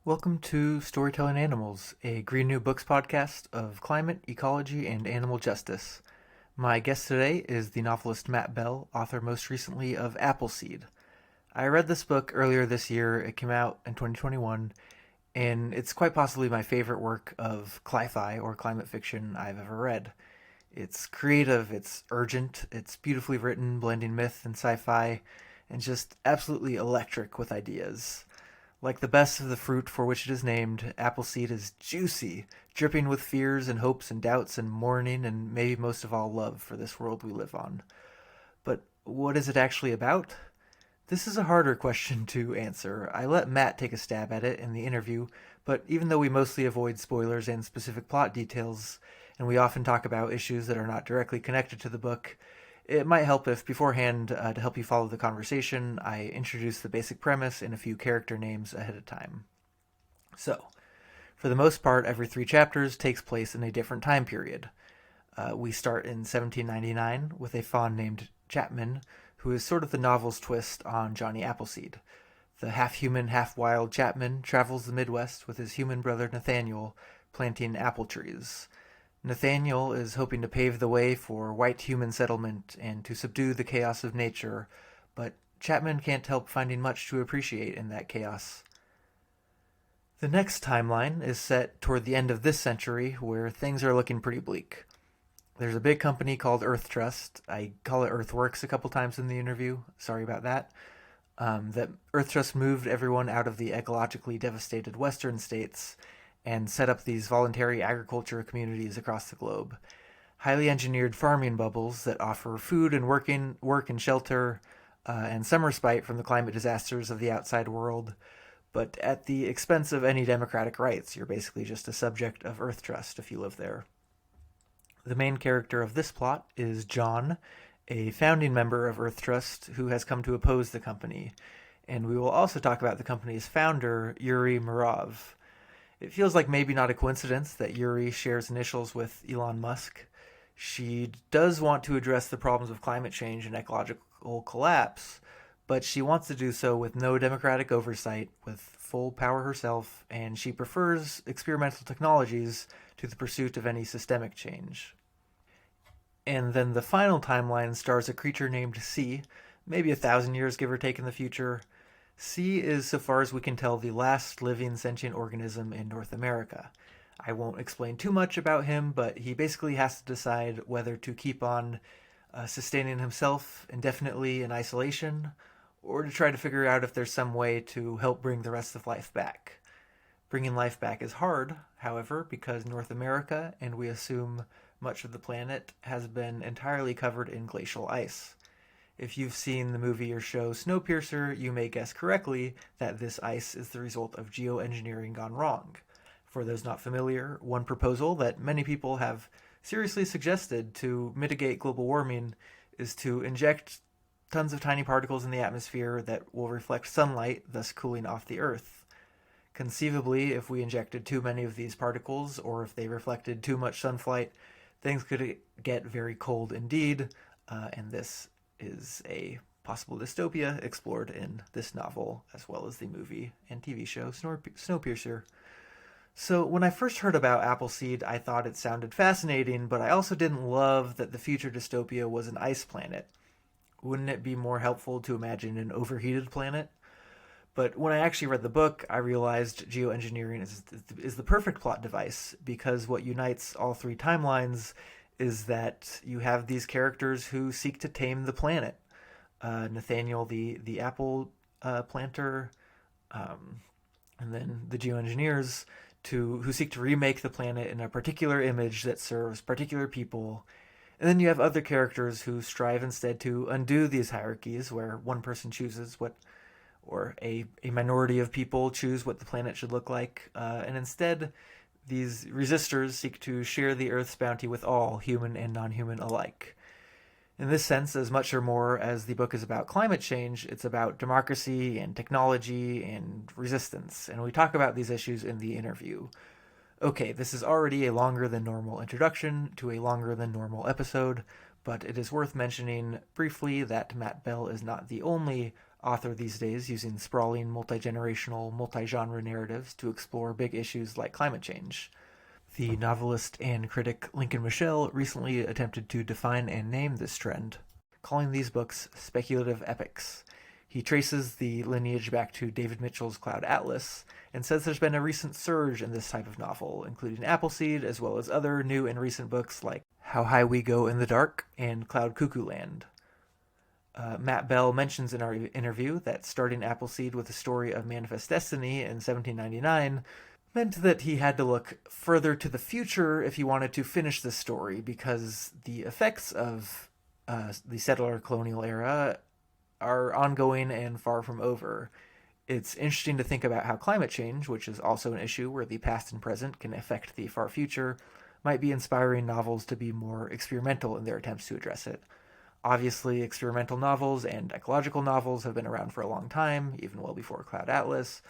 Welcome to Storytelling Animals, a Green New Books podcast of climate, ecology, and animal justice. My guest today is the novelist Matt Bell, author most recently of Appleseed. I read this book earlier this year. It came out in 2021, and it's quite possibly my favorite work of cli-fi or climate fiction I've ever read. It's creative, it's urgent, it's beautifully written, blending myth and sci-fi, and just absolutely electric with ideas. Like the best of the fruit for which it is named, Appleseed is juicy, dripping with fears and hopes and doubts and mourning and maybe most of all love for this world we live on. But what is it actually about? This is a harder question to answer. I let Matt take a stab at it in the interview, but even though we mostly avoid spoilers and specific plot details, and we often talk about issues that are not directly connected to the book, it might help if beforehand, to help you follow the conversation, I introduce the basic premise and a few character names ahead of time. So, for the most part, every 3 chapters takes place in a different time period. We start in 1799 with a faun named Chapman, who is sort of the novel's twist on Johnny Appleseed. The half-human, half-wild Chapman travels the Midwest with his human brother Nathaniel, planting apple trees. Nathaniel is hoping to pave the way for white human settlement and to subdue the chaos of nature, but Chapman can't help finding much to appreciate in that chaos. The next timeline is set toward the end of this century, where things are looking pretty bleak. There's a big company called Earth Trust. I call it Earthworks a couple times in the interview. Sorry about that. That Earth Trust moved everyone out of the ecologically devastated western states and set up these voluntary agriculture communities across the globe. Highly engineered farming bubbles that offer food and work and shelter, and some respite from the climate disasters of the outside world, but at the expense of any democratic rights. You're basically just a subject of Earth Trust if you live there. The main character of this plot is John, a founding member of Earth Trust who has come to oppose the company. And we will also talk about the company's founder, Yuri Murov. It feels like maybe not a coincidence that Yuri shares initials with Elon Musk. She does want to address the problems of climate change and ecological collapse, but she wants to do so with no democratic oversight, with full power herself, and she prefers experimental technologies to the pursuit of any systemic change. And then the final timeline stars a creature named C, maybe 1,000 years give or take in the future. C is, so far as we can tell, the last living sentient organism in North America. I won't explain too much about him, but he basically has to decide whether to keep on sustaining himself indefinitely in isolation, or to try to figure out if there's some way to help bring the rest of life back. Bringing life back is hard, however, because North America, and we assume much of the planet, has been entirely covered in glacial ice. If you've seen the movie or show Snowpiercer, you may guess correctly that this ice is the result of geoengineering gone wrong. For those not familiar, one proposal that many people have seriously suggested to mitigate global warming is to inject tons of tiny particles in the atmosphere that will reflect sunlight, thus cooling off the Earth. Conceivably, if we injected too many of these particles, or if they reflected too much sunlight, things could get very cold indeed, and this is a possible dystopia explored in this novel, as well as the movie and TV show Snowpiercer. So when I first heard about Appleseed, I thought it sounded fascinating, but I also didn't love that the future dystopia was an ice planet. Wouldn't it be more helpful to imagine an overheated planet? But when I actually read the book, I realized geoengineering is the perfect plot device, because what unites all 3 timelines is that you have these characters who seek to tame the planet. Nathaniel, the apple planter, and then the geoengineers who seek to remake the planet in a particular image that serves particular people. And then you have other characters who strive instead to undo these hierarchies, where one person chooses what, or a minority of people choose what the planet should look like, and instead these resistors seek to share the Earth's bounty with all, human and non-human alike. In this sense, as much or more as the book is about climate change, it's about democracy and technology and resistance, and we talk about these issues in the interview. Okay, this is already a longer than normal introduction to a longer than normal episode, but it is worth mentioning briefly that Matt Bell is not the only author these days using sprawling, multi-generational, multi-genre narratives to explore big issues like climate change. The novelist and critic Lincoln Michel recently attempted to define and name this trend, calling these books speculative epics. He traces the lineage back to David Mitchell's Cloud Atlas and says there's been a recent surge in this type of novel, including Appleseed, as well as other new and recent books like How High We Go in the Dark and Cloud Cuckoo Land. Matt Bell mentions in our interview that starting Appleseed with a story of Manifest Destiny in 1799 meant that he had to look further to the future if he wanted to finish this story, because the effects of the settler colonial era are ongoing and far from over. It's interesting to think about how climate change, which is also an issue where the past and present can affect the far future, might be inspiring novels to be more experimental in their attempts to address it. Obviously, experimental novels and ecological novels have been around for a long time, even well before Cloud Atlas.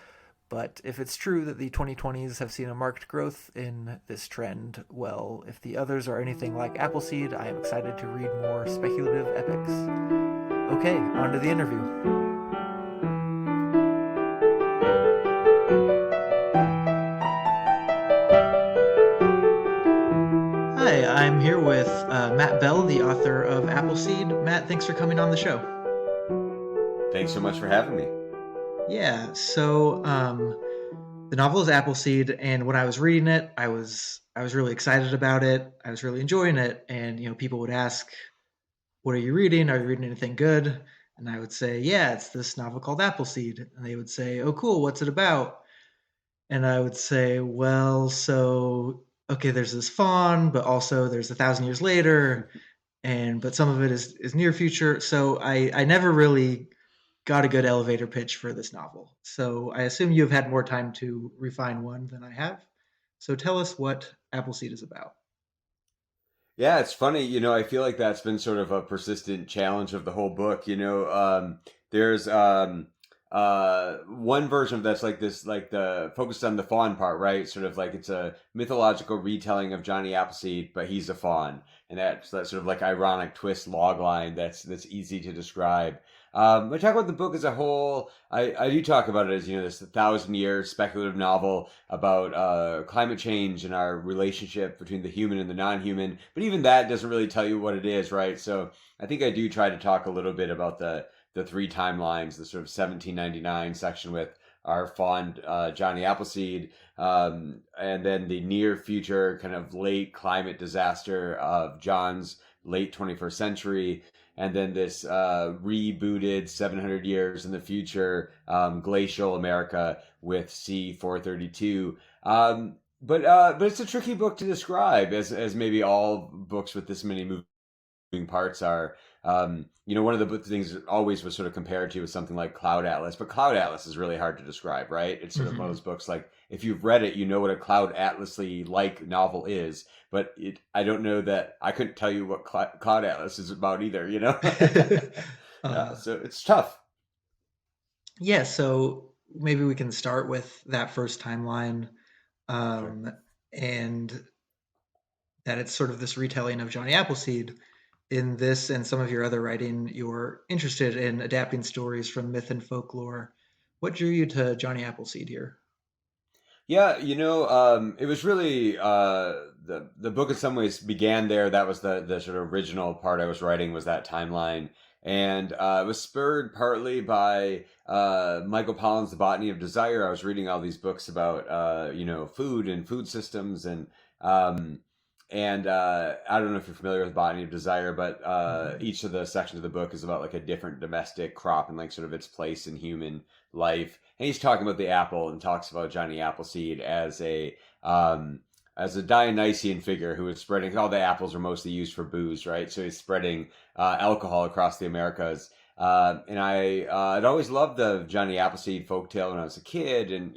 But if it's true that the 2020s have seen a marked growth in this trend, well, if the others are anything like Appleseed, I am excited to read more speculative epics. Okay, on to the interview. Hi, I'm here with Matt Bell, the author of Appleseed. Matt, thanks for coming on the show. Thanks so much for having me. Yeah, so the novel is Appleseed, and when I was reading it, I was really excited about it. I was really enjoying it, and people would ask, "What are you reading? Are you reading anything good?" And I would say, "Yeah, it's this novel called Appleseed." And they would say, "Oh, cool. What's it about?" And I would say, "Well, so okay, there's this faun, but also there's 1,000 years later, but some of it is near future." So I never really got a good elevator pitch for this novel. So I assume you've had more time to refine one than I have. So tell us what Appleseed is about. Yeah, it's funny. I feel like that's been sort of a persistent challenge of the whole book. There's one version of that's like this, like the focused on the faun part, right? Sort of like it's a mythological retelling of Johnny Appleseed, but he's a faun, and that's that sort of like ironic twist log line that's easy to describe. I talk about the book as a whole. I do talk about it as this 1,000-year speculative novel about climate change and our relationship between the human and the non-human. But even that doesn't really tell you what it is, right? So I think I do try to talk a little bit about the three timelines, the sort of 1799 section with our faun Johnny Appleseed, and then the near future kind of late climate disaster of John's late 21st century, and then this rebooted 700 years in the future glacial America with C432. But it's a tricky book to describe, as maybe all books with this many moving parts are. One of the things that always was sort of compared to is something like Cloud Atlas, but Cloud Atlas is really hard to describe, right? It's sort of one of those books like if you've read it, you know what a Cloud Atlasly like novel is, but I don't know that I couldn't tell you what Cloud Atlas is about either, so it's tough. Yeah, so maybe we can start with that first timeline, Sure. and that it's sort of this retelling of Johnny Appleseed. In this and some of your other writing, you're interested in adapting stories from myth and folklore. What drew you to Johnny Appleseed here? Yeah, it was really the book in some ways began there. That was the sort of original part I was writing, was that timeline, and it was spurred partly by Michael Pollan's The Botany of Desire. I was reading all these books about food and food systems, um, and I don't know if you're familiar with Botany of Desire, but each of the sections of the book is about like a different domestic crop and like sort of its place in human life. And he's talking about the apple and talks about Johnny Appleseed as a Dionysian figure who is spreading. All the apples are mostly used for booze, right? So he's spreading alcohol across the Americas. And I'd always loved the Johnny Appleseed folktale when I was a kid, and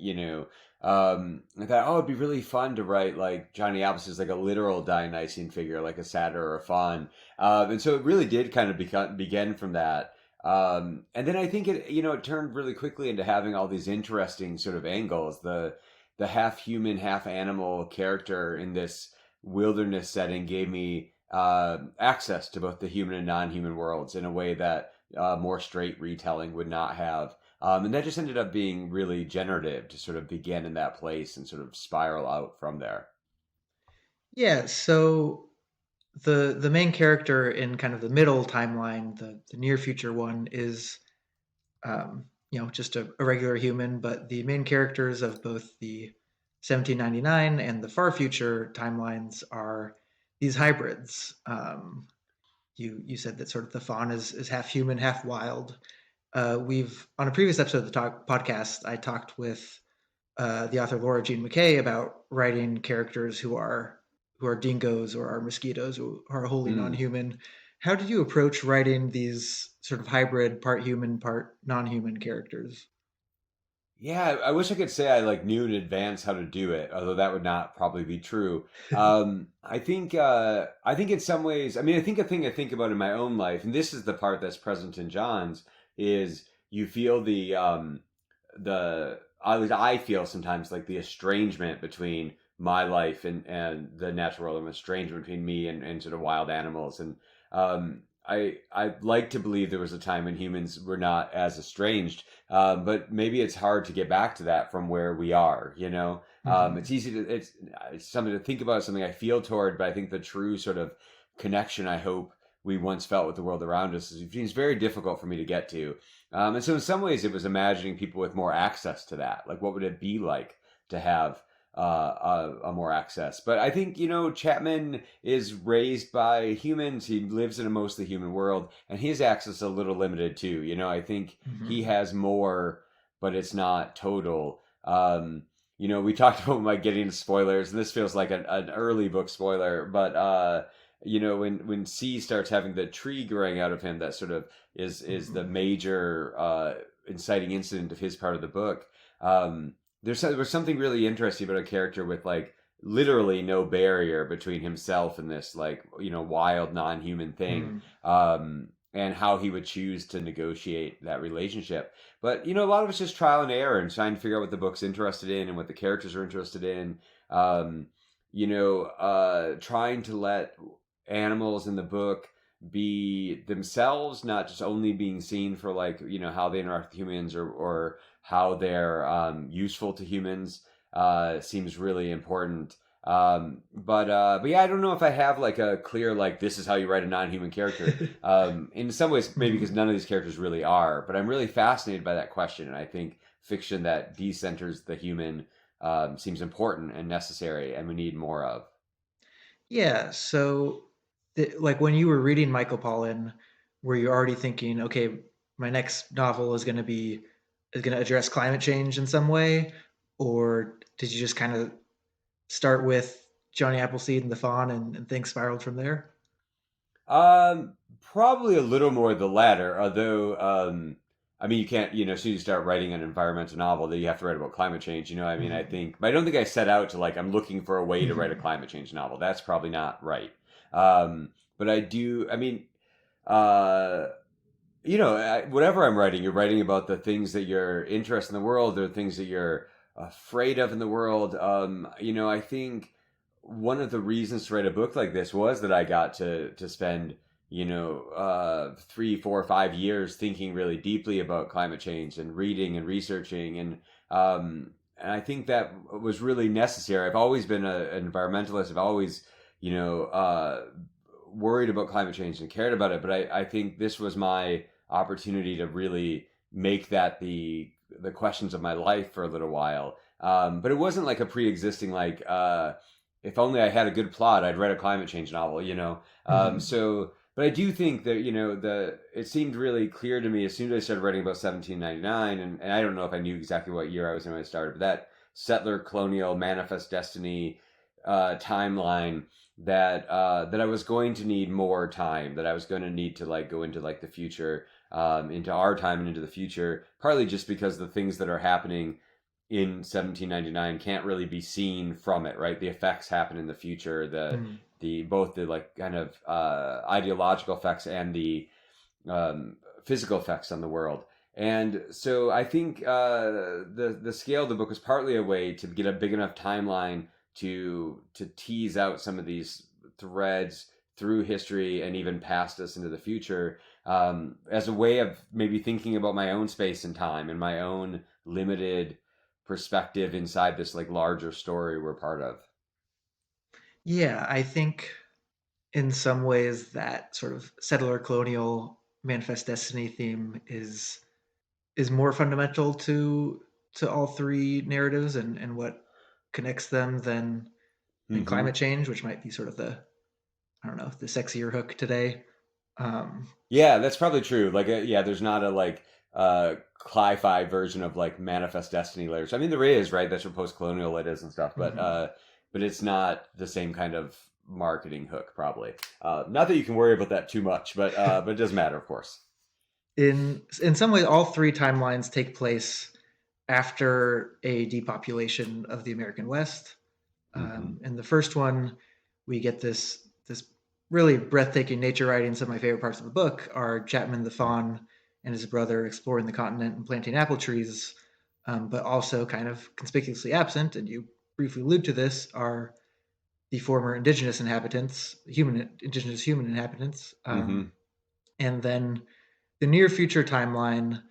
I thought, oh, it'd be really fun to write like Johnny Appleseed as like a literal Dionysian figure, like a satyr or a faun. And so it really did kind of begin from that. And then I think it turned really quickly into having all these interesting sort of angles. The half human, half animal character in this wilderness setting gave me access to both the human and non-human worlds in a way that more straight retelling would not have. And that just ended up being really generative to sort of begin in that place and sort of spiral out from there. Yeah, so the main character in kind of the middle timeline, the near future one, is just a regular human, but the main characters of both the 1799 and the far future timelines are these hybrids. You said that sort of the faun is half human, half wild. We've on a previous episode of the podcast, I talked with the author Laura Jean McKay about writing characters who are dingoes or are mosquitoes who are wholly Mm. non-human. How did you approach writing these sort of hybrid, part human, part non-human characters? Yeah, I wish I could say I like knew in advance how to do it, although that would not probably be true. I think in some ways, I mean, I think a thing I think about in my own life, and this is the part that's present in John's, is you feel the at least I feel sometimes like the estrangement between my life and the natural world, and estrangement between me and sort of wild animals. And I like to believe there was a time when humans were not as estranged, but maybe it's hard to get back to that from where we are. You know, Mm-hmm. it's easy to it's something to think about, something I feel toward, but I think the true sort of connection I hope we once felt with the world around us is very difficult for me to get to. And so in some ways, it was imagining people with more access to that. Like, what would it be like to have a more access? But I think, you know, Chapman is raised by humans. He lives in a mostly human world, and his access is a little limited too. You know, I think he Mm-hmm. has more, but it's not total. You know, we talked about like getting into spoilers, and this feels like an early book spoiler, but you know, when C starts having the tree growing out of him, that sort of is the Mm-hmm. major inciting incident of his part of the book. There was something really interesting about a character with like literally no barrier between himself and this like you know wild non-human thing, Mm-hmm. and how he would choose to negotiate that relationship. But you know, a lot of it's just trial and error and trying to figure out what the book's interested in and what the characters are interested in. Um, you know, trying to let animals in the book be themselves, not just only being seen for like you know how they interact with humans or how they're useful to humans. Seems really important. But yeah, I don't know if I have like a clear like this is how you write a non-human character. In some ways, maybe because Mm-hmm. none of these characters really are. But I'm really fascinated by that question, and I think fiction that decenters the human seems important and necessary, and we need more of. Yeah. So, like when you were reading Michael Pollan, were you already thinking, okay, my next novel is going to address climate change in some way, or did you just kind of start with Johnny Appleseed and the Faun and things spiraled from there? Probably a little more the latter, although, I mean, you can't, you know, as soon as you start writing an environmental novel, then you have to write about climate change, you know, I mean, I Mm-hmm. think, but I don't think I set out to, like, I'm looking for a way to write a Mm-hmm. climate change novel. That's probably not right. But I do, I mean, uh, you know, whatever I'm writing, you're writing about the things that you're interested in the world, or things that you're afraid of in the world. You know, I think one of the reasons to write a book like this was that I got to spend, you know, 3, 4, 5 years thinking really deeply about climate change and reading and researching, and I think that was really necessary. I've always been an environmentalist. I've always, you know, worried about climate change and cared about it, but I think this was my opportunity to really make that the questions of my life for a little while. But it wasn't like a pre-existing like if only I had a good plot, I'd write a climate change novel, you know. Mm-hmm. So, but I do think that you know the it seemed really clear to me as soon as I started writing about 1799, and I don't know if I knew exactly what year I was in when I started, but that settler colonial manifest destiny timeline that I was going to need more time, that I was going to need to like go into like the future, into our time and into the future, partly just because the things that are happening in 1799 can't really be seen from it, right? The effects happen in the future, Mm-hmm. the both the like kind of ideological effects and the physical effects on the world. And so I think the scale of the book was partly a way to get a big enough timeline to tease out some of these threads through history and even past us into the future. as a way of maybe thinking about my own space and time and my own limited perspective inside this like larger story we're part of. Yeah, I think in some ways that sort of settler colonial manifest destiny theme is more fundamental to all three narratives and what connects them than Mm-hmm. climate change, which might be sort of the I don't know the sexier hook today. Um, Yeah, that's probably true. Like, yeah, there's not a like cli-fi version of like manifest destiny layers. I mean, there is, right? That's what post-colonial it is and stuff, mhm. but it's not the same kind of marketing hook, probably. Not that you can worry about that too much, but it does matter, of course. In some ways, all three timelines take place after a depopulation of the American West. Mm-hmm. In the first one, we get this really breathtaking nature writing. Some of my favorite parts of the book are Chapman the faun and his brother exploring the continent and planting apple trees, but also kind of conspicuously absent, and you briefly allude to this, are the former indigenous inhabitants, indigenous human inhabitants, Mm-hmm. and then the near future timeline,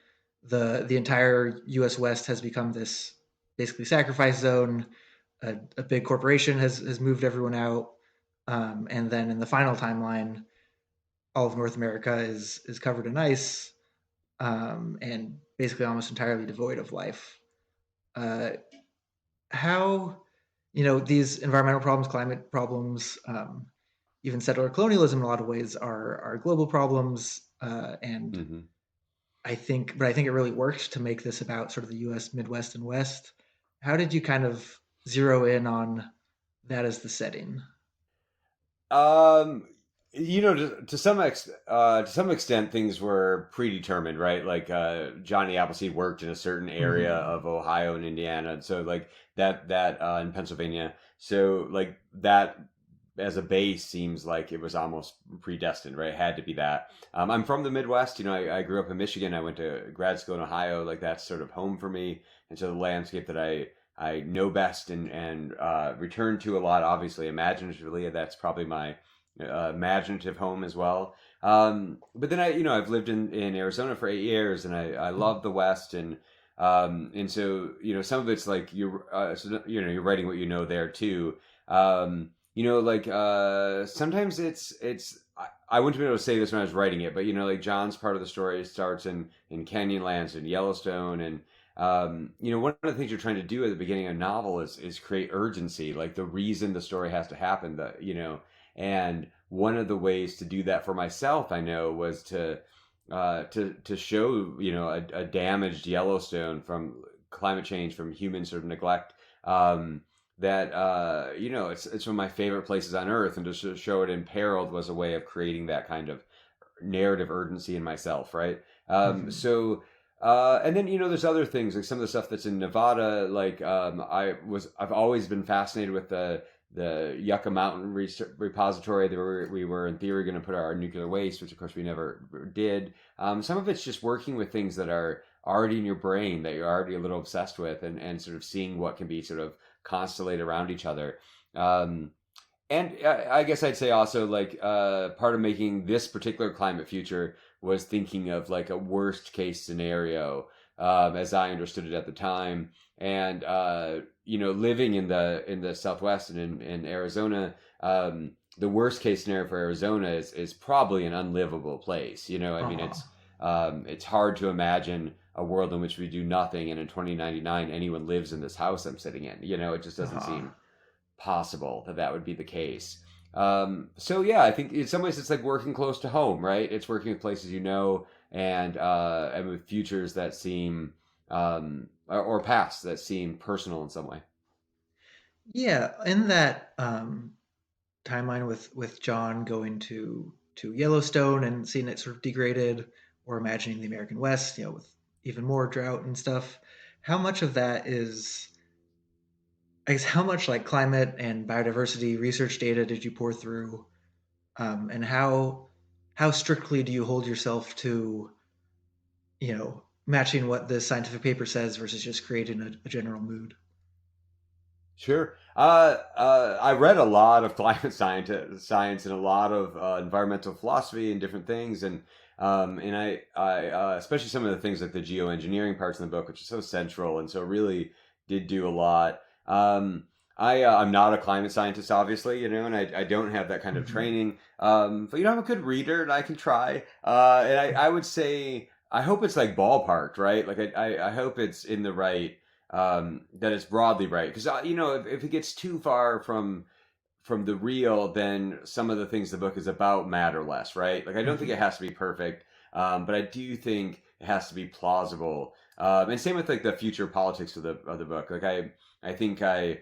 the entire U.S. West has become this basically sacrifice zone. A big corporation has moved everyone out, and then in the final timeline, all of North America is covered in ice and basically almost entirely devoid of life. Uh, how these environmental problems, climate problems, even settler colonialism in a lot of ways are global problems, and Mm-hmm. I think it really worked to make this about sort of the U.S. Midwest and West. How did you kind of zero in on that as the setting? Um, to some extent, things were predetermined, right? Like Johnny Appleseed worked in a certain area Mm-hmm. of Ohio and Indiana, and so like that in Pennsylvania. So like that as a base seems like it was almost predestined, right? It had to be that. I'm from the Midwest. I grew up in Michigan. I went to grad school in Ohio. Like that's sort of home for me, and so the landscape that I know best and return to a lot. Obviously, imaginatively, that's probably my imaginative home as well. But then I've lived in Arizona for 8 years, and I love the West, and so some of it's like you're writing what you know there too. Like sometimes I wouldn't be able to say this when I was writing it, but like John's part of the story starts in Canyonlands and Yellowstone, and one of the things you're trying to do at the beginning of a novel is create urgency, like the reason the story has to happen. And one of the ways to do that for myself, I know, was to show a damaged Yellowstone from climate change, from human sort of neglect. That it's one of my favorite places on earth, and to show it imperiled was a way of creating that kind of narrative urgency in myself, right? Mm-hmm. And then there's other things like some of the stuff that's in Nevada. Like I've always been fascinated with the Yucca Mountain repository. We were in theory going to put our nuclear waste, which of course we never did. Some of it's just working with things that are already in your brain that you're already a little obsessed with, and sort of seeing what can be sort of constellate around each other. And I guess I'd say also like part of making this particular climate future was thinking of like a worst case scenario, as I understood it at the time, and living in the Southwest and in Arizona. The worst case scenario for Arizona is probably an unlivable place. I mean, Uh-huh. it's hard to imagine a world in which we do nothing, and in 2099 anyone lives in this house I'm sitting in. It just doesn't Uh-huh. seem possible that would be the case. So yeah, I think in some ways it's like working close to home, right? It's working with places and with futures that seem or pasts that seem personal in some way. Yeah, in that timeline with John going to Yellowstone and seeing it sort of degraded, or imagining the American West, with even more drought and stuff. How much of that is, I guess, how much like climate and biodiversity research data did you pour through, and how strictly do you hold yourself to, matching what the scientific paper says versus just creating a general mood? Sure. I read a lot of climate science and a lot of environmental philosophy and different things, And especially some of the things like the geoengineering parts in the book, which is so central and so really did do a lot. I'm not a climate scientist, obviously, and I don't have that kind of Hmm. training. But I'm a good reader and I can try. And I would say I hope it's like ballparked, right? Like I hope it's in the right, that it's broadly right, because if it gets too far from the real, then some of the things the book is about matter less, right? Like I don't think it Hmm. has to be perfect, but I do think it has to be plausible. And same with like the future politics of the book. Like I think I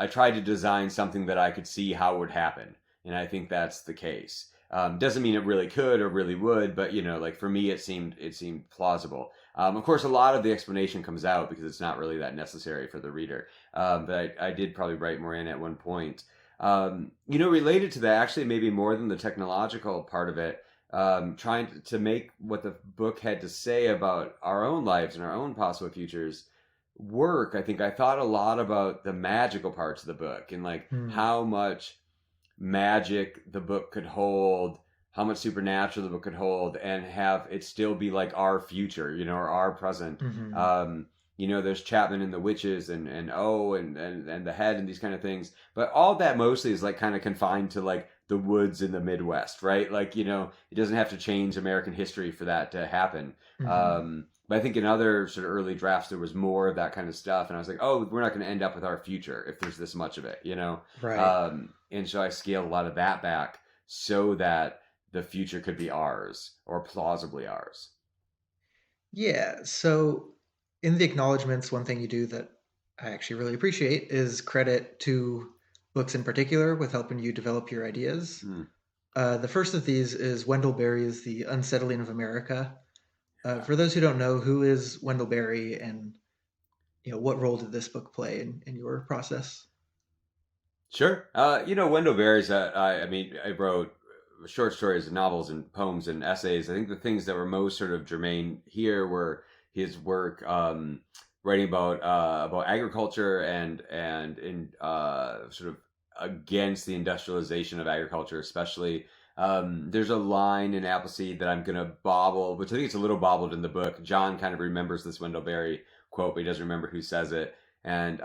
tried to design something that I could see how it would happen, and I think that's the case. Doesn't mean it really could or really would, but like for me, it seemed plausible. Of course, a lot of the explanation comes out because it's not really that necessary for the reader. But I did probably write more in at one point. Related to that, actually, maybe more than the technological part of it, trying to make what the book had to say about our own lives and our own possible futures work. I think I thought a lot about the magical parts of the book and like Hmm. how much magic the book could hold, how much supernatural the book could hold, and have it still be like our future, or our present. Hmm. Um, there's Chapman and the witches and and the head and these kind of things, but all that mostly is like kind of confined to like the woods in the Midwest, right? Like it doesn't have to change American history for that to happen. Hmm. But I think in other sort of early drafts there was more of that kind of stuff, and I was like, oh, we're not going to end up with our future if there's this much of it. Right. And so I scaled a lot of that back so that the future could be ours or plausibly ours. Yeah. So in the acknowledgments, one thing you do that I actually really appreciate is credit to books in particular with helping you develop your ideas. Hmm. The first of these is Wendell Berry's The Unsettling of America. For those who don't know, who is Wendell Berry, and what role did this book play in your process? Sure. Wendell Berry's. I wrote short stories and novels and poems and essays. I think the things that were most sort of germane here were his work writing about agriculture and in sort of against the industrialization of agriculture, especially. There's a line in Appleseed that I'm gonna bobble, which I think it's a little bobbled in the book. John kind of remembers this Wendell Berry quote, but he doesn't remember who says it. And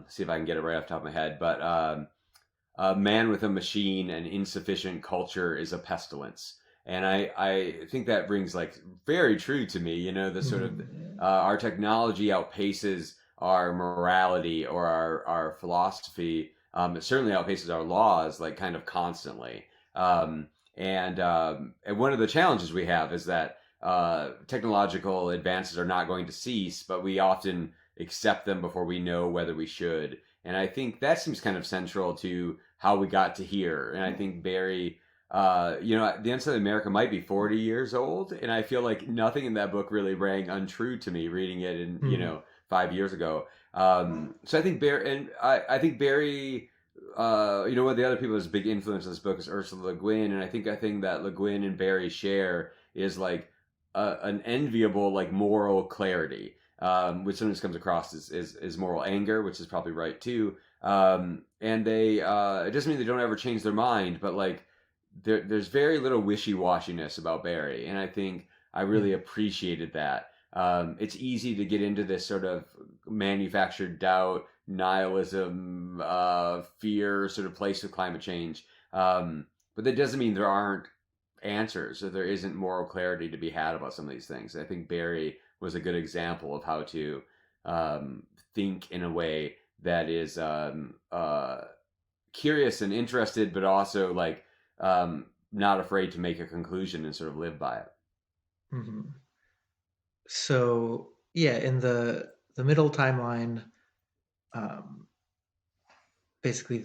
see if I can get it right off the top of my head. But a man with a machine and insufficient culture is a pestilence. And I think that rings like very true to me. The sort of Mhm. our technology outpaces our morality or our philosophy. It certainly outpaces our laws, like kind of constantly. And one of the challenges we have is that technological advances are not going to cease, but we often accept them before we know whether we should. And I think that seems kind of central to how we got to here. And I think Barry, The Inside of America might be 40 years old. And I feel like nothing in that book really rang untrue to me reading it in, Mhm. 5 years ago. So I think I think Barry, one of the other people who's a big influence in this book is Ursula Le Guin. And I think a thing that Le Guin and Barry share is like an enviable, like moral clarity, which sometimes comes across as moral anger, which is probably right too. And they it doesn't mean they don't ever change their mind, but like there's very little wishy-washiness about Barry, and I think I really Mhm. appreciated that. It's easy to get into this sort of manufactured doubt, nihilism, fear sort of place with climate change. But that doesn't mean there aren't answers or there isn't moral clarity to be had about some of these things. I think Barry was a good example of how to um, think in a way that is curious and interested, but also like not afraid to make a conclusion and sort of live by it. Mhm. So yeah, in the middle timeline, um, basically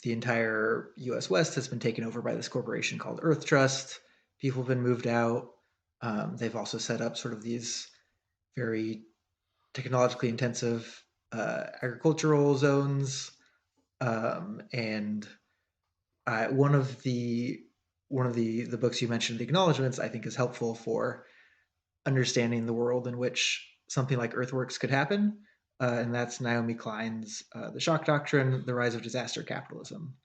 the entire U.S. West has been taken over by this corporation called Earth Trust. People have been moved out. They've also set up sort of these very technologically intensive agricultural zones, and one of the books you mentioned, the acknowledgments, I think is helpful for understanding the world in which something like earthworks could happen. And that's Naomi Klein's The Shock Doctrine, The Rise of Disaster Capitalism.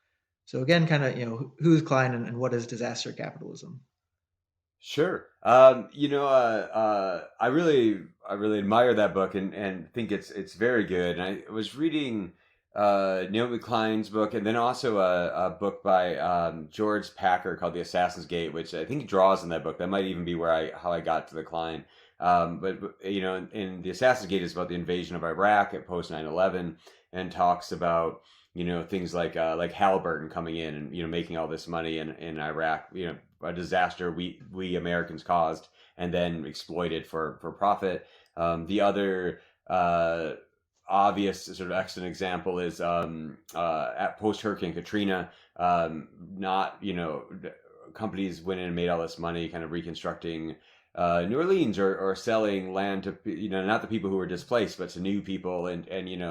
So again, kind of, who's Klein and what is disaster capitalism? Sure. I really admire that book and think it's very good. And I was reading Naomi Klein's book, and then also a book by George Packer called The Assassin's Gate, which I think draws in that book. That might even be where I how I got to the Klein. In The Assassin's Gate is about the invasion of Iraq at post 9/11, and talks about things like Halliburton coming in and making all this money in Iraq, a disaster we Americans caused and then exploited for profit. The other obvious sort of excellent example is at post Hurricane Katrina. Not companies went in and made all this money, kind of reconstructing New Orleans or selling land to not the people who were displaced, but to new people, and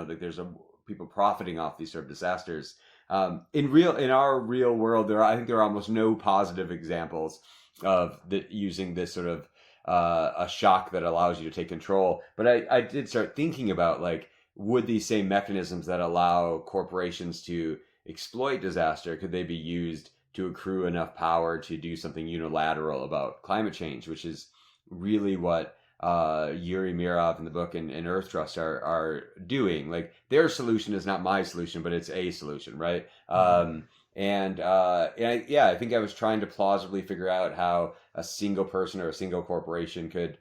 like there's a people profiting off these sort of disasters. In our real world, I think there are almost no positive examples of using this sort of a shock that allows you to take control. But I did start thinking about, like, would these same mechanisms that allow corporations to exploit disaster, could they be used to accrue enough power to do something unilateral about climate change, which is really what Yuri Mirov in the book and Earth Trust are doing. Like, their solution is not my solution, but it's a solution, right? Mm-hmm. I think I was trying to plausibly figure out how a single person or a single corporation could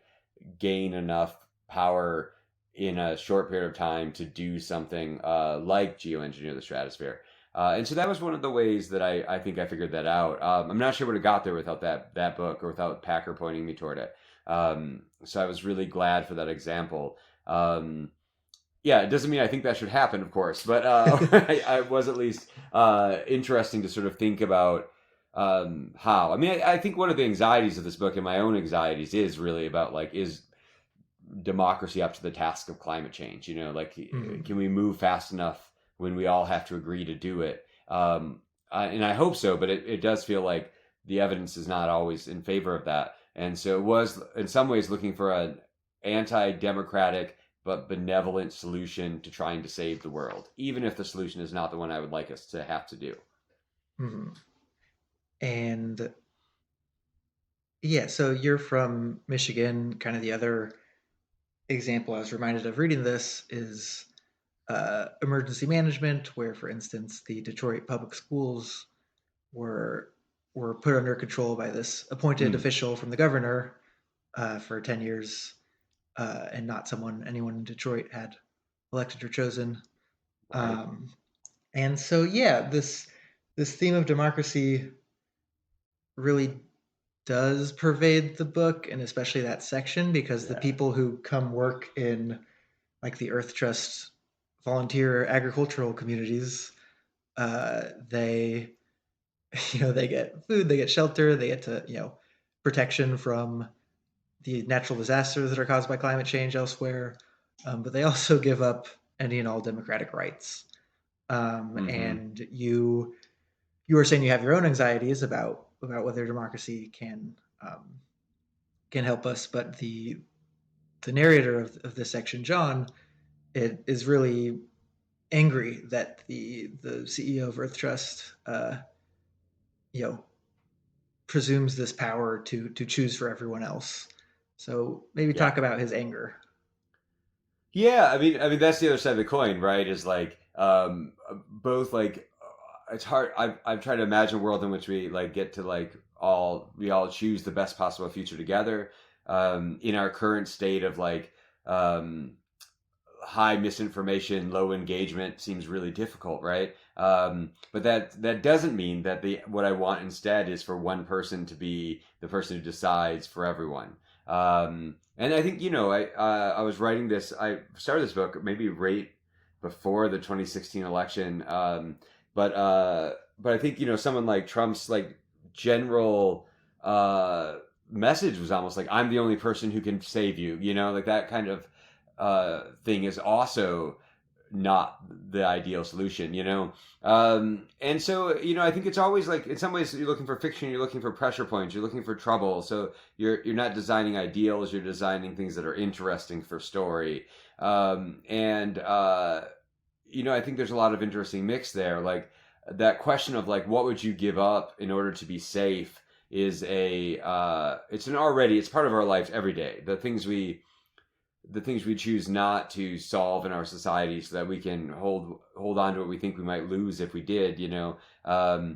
gain enough power in a short period of time to do something like geoengineer the stratosphere. And so that was one of the ways that I think I figured that out. I'm not sure would have got there without that book or without Packer pointing me toward it. So I was really glad for that example. Yeah, it doesn't mean I think that should happen, of course, but I was at least interesting to sort of think about how. I mean, I think one of the anxieties of this book and my own anxieties is really about, like, is democracy up to the task of climate change? Like, Mm-hmm. can we move fast enough when we all have to agree to do it? And I hope so, but it does feel like the evidence is not always in favor of that. And so it was, in some ways, looking for an anti-democratic but benevolent solution to trying to save the world, even if the solution is not the one I would like us to have to do. Mm-hmm. And yeah, so you're from Michigan. Kind of the other example I was reminded of reading this is emergency management, where, for instance, the Detroit public schools were were put under control by this appointed Mm, official from the governor for 10 years, and not someone anyone in Detroit had elected or chosen. right. Um, and so, yeah, this theme of democracy really does pervade the book, and especially that section, because the Yeah. people who come work in, like, the Earth Trust volunteer agricultural communities, they they get food, they get shelter, they get to protection from the natural disasters that are caused by climate change elsewhere, but they also give up any and all democratic rights. Mm-hmm. And you were saying you have your own anxieties about whether democracy can help us, but the narrator of this section, John, it is really angry that the CEO of Earth Trust, you know, presumes this power to choose for everyone else. So maybe Yeah. talk about his anger. Yeah, I mean that's the other side of the coin, right? Is like both, like, it's hard. I've tried to imagine a world in which we, like, get to, like, we all choose the best possible future together. In our current state of, like, um, high misinformation, low engagement seems really difficult, right? But that doesn't mean that the what I want instead is for one person to be the person who decides for everyone. And I think I was writing this. I started this book maybe right before the 2016 election, but I think someone like Trump's, like, general message was almost like, I'm the only person who can save you. Like, that kind of thing is also not the ideal solution. And so I think it's always, like, in some ways you're looking for fiction, you're looking for pressure points, you're looking for trouble. So you're not designing ideals, you're designing things that are interesting for story. And I think there's a lot of interesting mix there, like that question of, like, what would you give up in order to be safe, is it's part of our lives every day. The things we choose not to solve in our society so that we can hold on to what we think we might lose if we did, uh,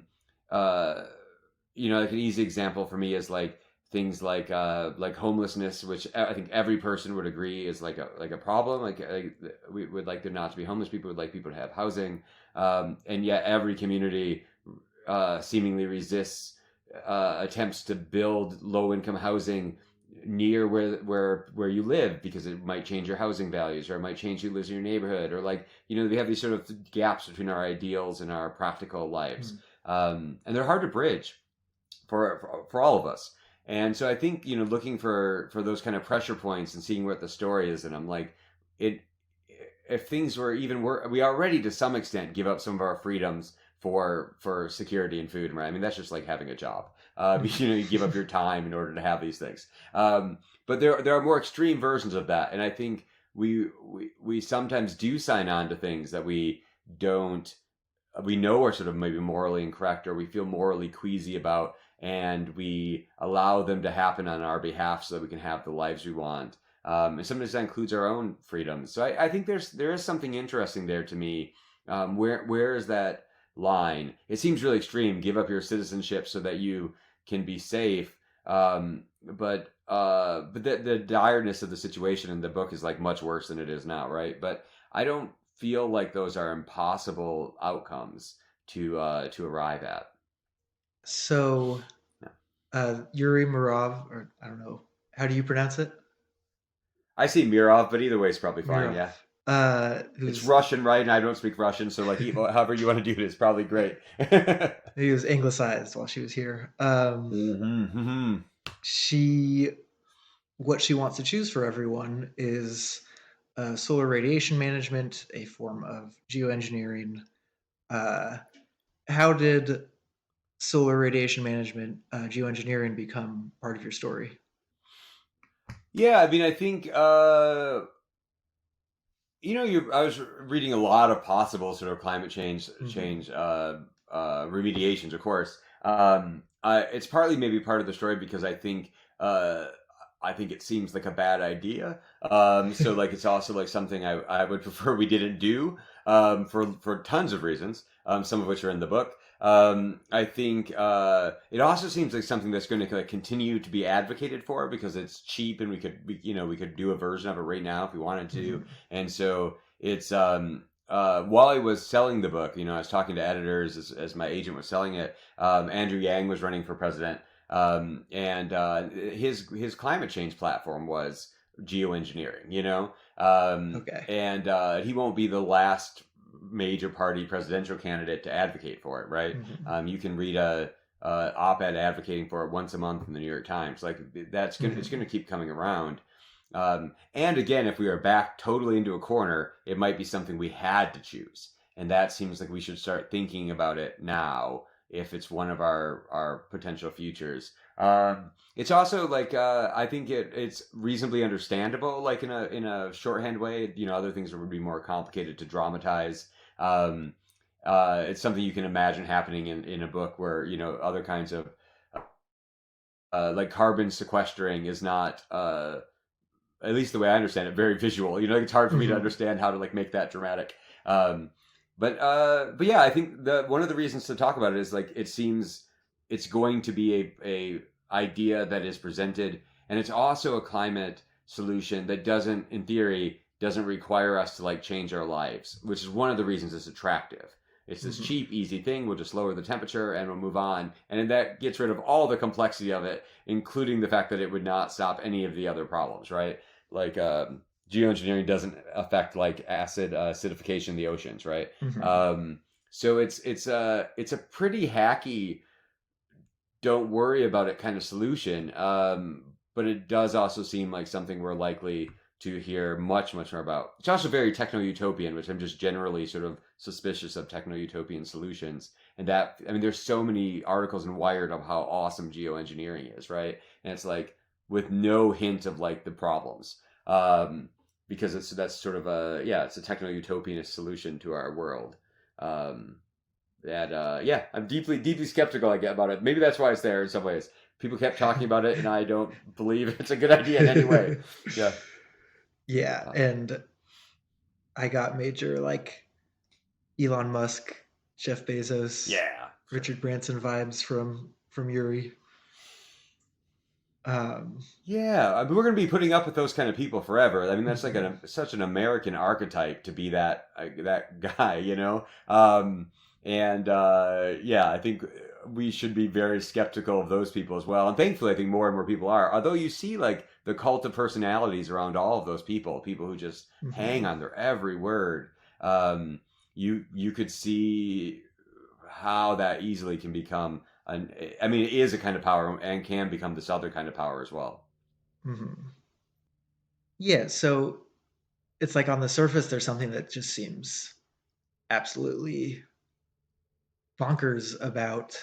like an easy example for me is like things like homelessness, which I think every person would agree is like a problem. We would like there not to be homeless people, would like people to have housing, and yet every community seemingly resists attempts to build low income housing near where you live because it might change your housing values or it might change who lives in your neighborhood or we have these sort of gaps between our ideals and our practical lives, and they're hard to bridge for all of us. And so I think looking for those kind of pressure points and seeing what the story is, and I'm like, it if things we already to some extent give up some of our freedoms for security and food, right? I mean, that's just like having a job. You give up your time in order to have these things. But there are more extreme versions of that, and I think we sometimes do sign on to things that we know are sort of maybe morally incorrect or we feel morally queasy about, and we allow them to happen on our behalf so that we can have the lives we want. And sometimes that includes our own freedoms. So I think there is something interesting there to me. Where is that line? It seems really extreme. Give up your citizenship so that you can be safe. But the direness of the situation in the book is like much worse than it is now, right? But I don't feel like those are impossible outcomes to arrive at. So, Yuri Mirov, or I don't know, how do you pronounce it? I see Mirov, but either way is probably fine. Mirov. Yeah. It's Russian, right? And I don't speak Russian, so like however you want to do it is probably great. He was anglicized while she was here. What she wants to choose for everyone is solar radiation management, a form of geoengineering. How did solar radiation management, geoengineering, become part of your story? Yeah, I mean, I think I was reading a lot of possible sort of climate change remediations, of course. It's partly maybe part of the story because I think it seems like a bad idea. So like it's also like something I would prefer we didn't do for tons of reasons, some of which are in the book. I think it also seems like something that's going to continue to be advocated for because it's cheap and we could do a version of it right now if we wanted to. Mm-hmm. And so it's while I was selling the book, I was talking to editors as my agent was selling it. Andrew Yang was running for president, and his climate change platform was geoengineering. Okay. And he won't be the last major party presidential candidate to advocate for it, right? Mm-hmm. You can read a op-ed advocating for it once a month in the New York Times. Like it's gonna keep coming around. And again, if we are backed totally into a corner, it might be something we had to choose, and that seems like we should start thinking about it now if it's one of our potential futures. It's also like I think it's reasonably understandable, like in a shorthand way. Other things would be more complicated to dramatize. It's something you can imagine happening in a book where other kinds of like carbon sequestering is not at least the way I understand it, very visual. It's hard for me to understand how to like make that dramatic. But yeah, I think one of the reasons to talk about it is like it seems it's going to be a idea that is presented, and it's also a climate solution that in theory doesn't require us to like change our lives, which is one of the reasons it's attractive. It's this cheap, easy thing. We'll just lower the temperature and we'll move on, and that gets rid of all the complexity of it, including the fact that it would not stop any of the other problems, right? Like geoengineering doesn't affect like acid acidification in the oceans, right? Mm-hmm. So it's a pretty hacky, don't worry about it kind of solution. But it does also seem like something we're likely to hear much, much more about. It's also very techno-utopian, which I'm just generally sort of suspicious of techno-utopian solutions. And there's so many articles in Wired of how awesome geoengineering is, right? And it's like with no hint of like the problems. Because that's sort of it's a techno-utopianist solution to our world. that yeah, I'm deeply skeptical about it. Maybe that's why it's there in some ways. People kept talking about it, and I don't believe it's a good idea in any way. Yeah. Yeah, Uh, and I got major like Elon Musk, Jeff Bezos, yeah. Sure. Richard Branson vibes from Yuri. Um, Yeah, I mean, we're going to be putting up with those kind of people forever. I mean, that's like mhm, such an American archetype to be that guy, you know. And yeah, I think we should be very skeptical of those people as well. And thankfully, I think more and more people are. Although you see, like the cult of personalities around all of those people who just hang mhm, on their every word. Um, you could see how that easily can become an. I mean, it is a kind of power and can become this other kind of power as well. mhm. Yeah, so it's like on the surface, there's something that just seems absolutely bonkers about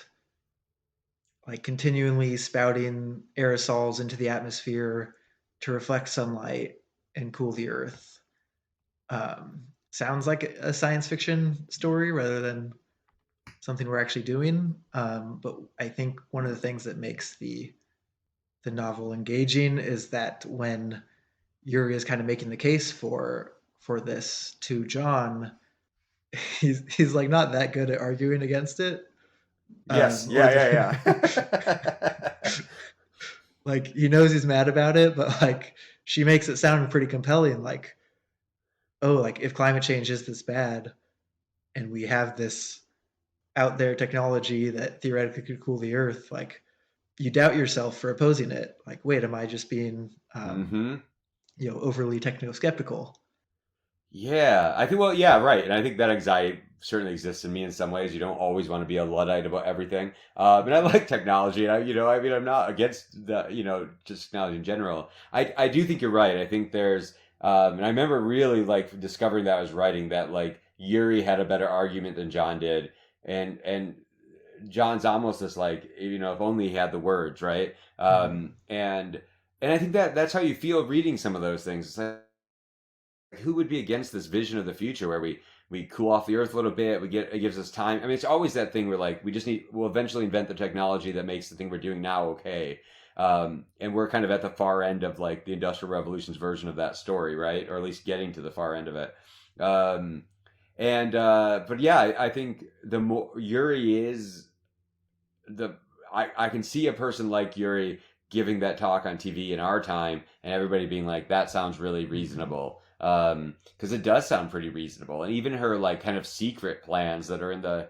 like continually spouting aerosols into the atmosphere to reflect sunlight and cool the earth. Sounds like a science fiction story rather than something we're actually doing. But I think one of the things that makes the novel engaging is that when Yuri is kind of making the case for this to John, he's like not that good at arguing against it. Yes. Or Yeah. Yeah. Yeah. like he knows he's mad about it, but like she makes it sound pretty compelling. Like, oh, like if climate change is this bad, and we have this out there technology that theoretically could cool the Earth, like you doubt yourself for opposing it. Like, wait, am I just being, hmm overly techno skeptical? Yeah, I think. Well, yeah, right. And I think that anxiety certainly exists in me in some ways. You don't always want to be a luddite about everything. And I like technology. I mean, I'm not against just technology in general. I do think you're right. I think there's, and I remember really like discovering that I was writing that like Yuri had a better argument than John did, and John's almost this like if only he had the words, right? Mm-hmm. And I think that's how you feel reading some of those things. It's like, who would be against this vision of the future where we cool off the earth a little bit, it gives us time. I mean, it's always that thing where like we'll eventually invent the technology that makes the thing we're doing now okay. And we're kind of at the far end of like the industrial revolution's version of that story, right? Or at least getting to the far end of it. um, and but yeah, I think the more Yuri is the I can see a person like Yuri giving that talk on TV in our time and everybody being like, that sounds really Mm-hmm. reasonable. Because it does sound pretty reasonable. And even her like kind of secret plans that are in the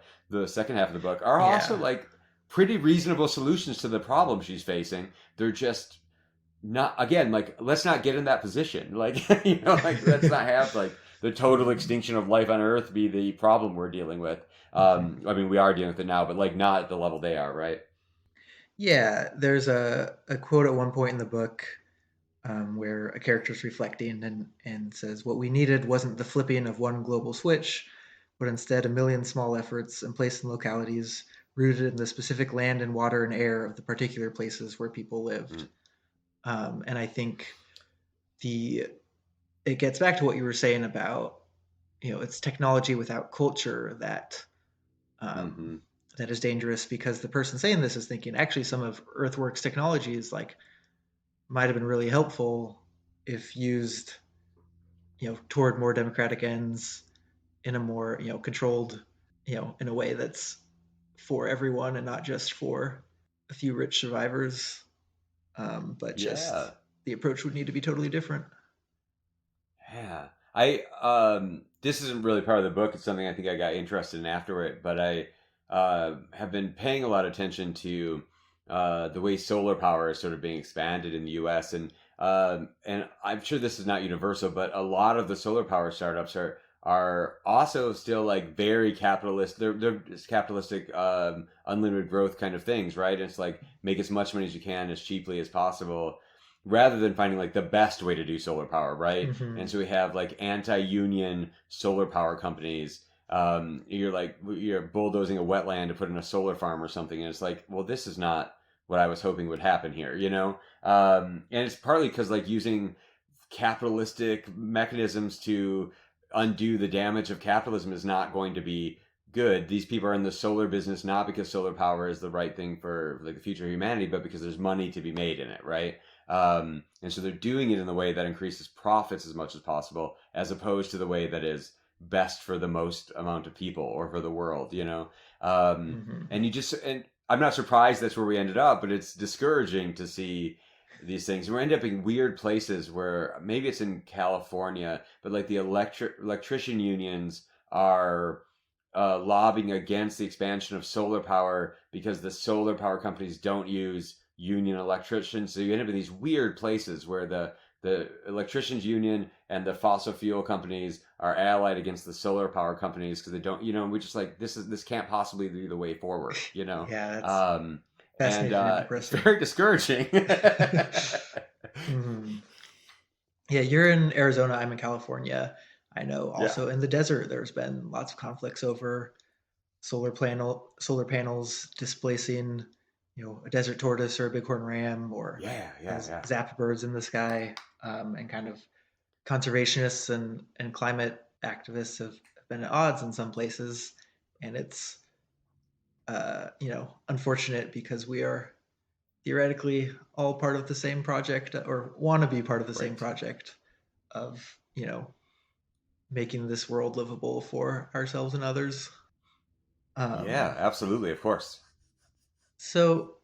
second half of the book are also Yeah. like pretty reasonable solutions to the problem she's facing. They're just not, again, like let's not get in that position. Like like let's not have like the total extinction of life on Earth be the problem we're dealing with. Mhm. I mean, we are dealing with it now, but like not at the level they are, right? Yeah, there's a quote at one point in the book where a character is reflecting and says, "What we needed wasn't the flipping of one global switch, but instead a million small efforts and placed in localities rooted in the specific land and water and air of the particular places where people lived." Mm, And I think the it gets back to what you were saying about it's technology without culture um, mm-hmm. that is dangerous because the person saying this is thinking actually some of Earthworks technologies like might have been really helpful if used toward more democratic ends in a more controlled in a way that's for everyone and not just for a few rich survivors. But just Yeah, the approach would need to be totally different. yeah. This isn't really part of the book. It's something I think I got interested in afterward, but I have been paying a lot of attention to the way solar power is sort of being expanded in the U.S. And I'm sure this is not universal, but a lot of the solar power startups are also still like very capitalist. They're just capitalistic, unlimited growth kind of things, right? It's like make as much money as you can as cheaply as possible, rather than finding like the best way to do solar power, right? Mm-hmm. And so we have like anti-union solar power companies. You're bulldozing a wetland to put in a solar farm or something, and it's like, well, this is not what I was hoping would happen here, you know. And it's partly because like using capitalistic mechanisms to undo the damage of capitalism is not going to be good. These people are in the solar business not because solar power is the right thing for like the future of humanity, but because there's money to be made in it, right? And so they're doing it in the way that increases profits as much as possible, as opposed to the way that is best for the most amount of people or for the world, you know. Hmm. And you just and I'm not surprised that's where we ended up, but it's discouraging to see these things. We end up in weird places where maybe it's in California, but like the electrician unions are lobbying against the expansion of solar power because the solar power companies don't use union electricians. So you end up in these weird places where the electricians union and the fossil fuel companies are allied against the solar power companies because they don't, you know, we just like this can't possibly be the way forward, you know. Yeah, that's Um, and fascinating and it's depressing. very discouraging. Hmm. Yeah, you're in Arizona. I'm in California. I know Yeah. also in the desert, there's been lots of conflicts over solar panels displacing, a desert tortoise or a bighorn ram or Yeah, yeah, yeah. zap birds in the sky, and kind of conservationists and climate activists have been at odds in some places, and it's unfortunate because we are theoretically all part of the same project or want to be part of the same Right. project of making this world livable for ourselves and others. Yeah, Um, absolutely, of course. so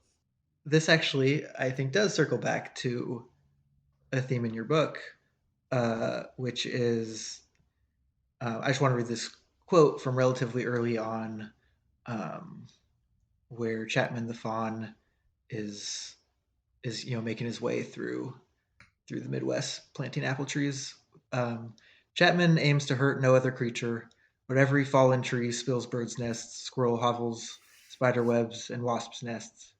this actually, I think, does circle back to a theme in your book, which is I just want to read this quote from relatively early on, um, where Chapman the faun is making his way through the Midwest planting apple trees. Um, Chapman aims to hurt no other creature, but every fallen tree spills birds' nests, squirrel hovels, spider webs, and wasps' nests.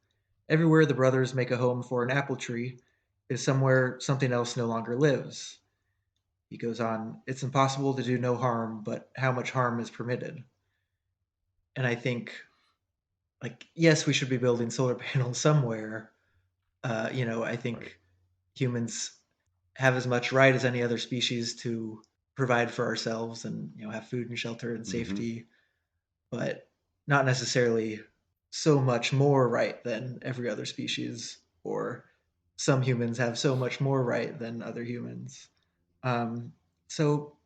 Everywhere the brothers make a home for an apple tree is somewhere something else no longer lives. He goes on, it's impossible to do no harm, but how much harm is permitted? And I think, like, yes, we should be building solar panels somewhere. I Right. think humans have as much right as any other species to provide for ourselves and have food and shelter and Mm-hmm. safety, but not necessarily so much more right than every other species, or some humans have so much more right than other humans. Um, so,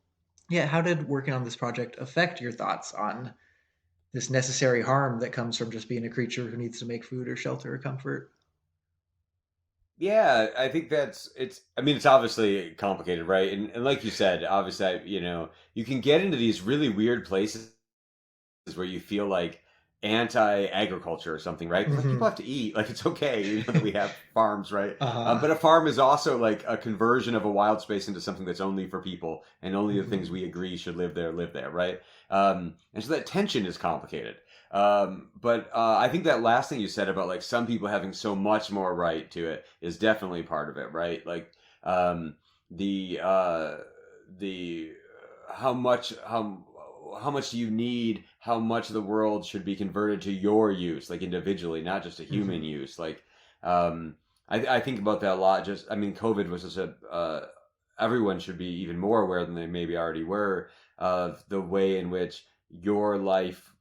yeah, how did working on this project affect your thoughts on this necessary harm that comes from just being a creature who needs to make food or shelter or comfort? Yeah, I think that's it's. I mean, it's obviously complicated, right? And like you said, obviously, you know, you can get into these really weird places where you feel like anti-agriculture or something, right? Because like people Hmm. have to eat. Like it's okay, you know, that we have farms, right? Uh-huh. But a farm is also like a conversion of a wild space into something that's only for people, and only the things Hmm. we agree should live there, right? And so that tension is complicated. But I think that last thing you said about like some people having so much more right to it is definitely part of it, right? Like um, the uh, the how much do you need, how much of the world should be converted to your use, like individually, not just a human Hmm. use. Like um I think about that a lot. Just I mean, COVID was just a everyone should be even more aware than they maybe already were of the way in which your life,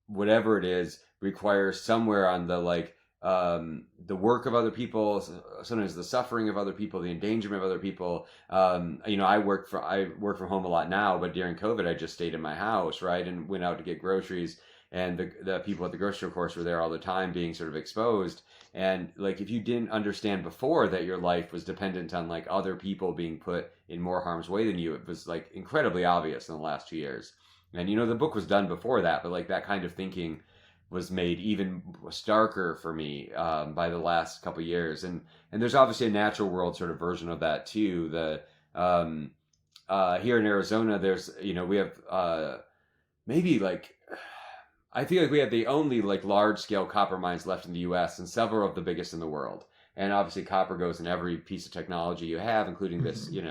whatever it is, requires somewhere on the like the work of other people, sometimes the suffering of other people, the endangerment of other people. You know, I work from home a lot now, but during COVID, I just stayed in my house, right, and went out to get groceries. And the people at the grocery store, of course, were there all the time, being sort of exposed. And like, if you didn't understand before that your life was dependent on like other people being put in more harm's way than you, it was like incredibly obvious in the last 2 years. And you know, the book was done before that, but like that kind of thinking was made even starker for me by the last couple of years. And there's obviously a natural world sort of version of that too. The um, here in Arizona, there's we have maybe like I feel like we have the only like large scale copper mines left in the U.S. and several of the biggest in the world. And obviously, copper goes in every piece of technology you have, including this, Hmm.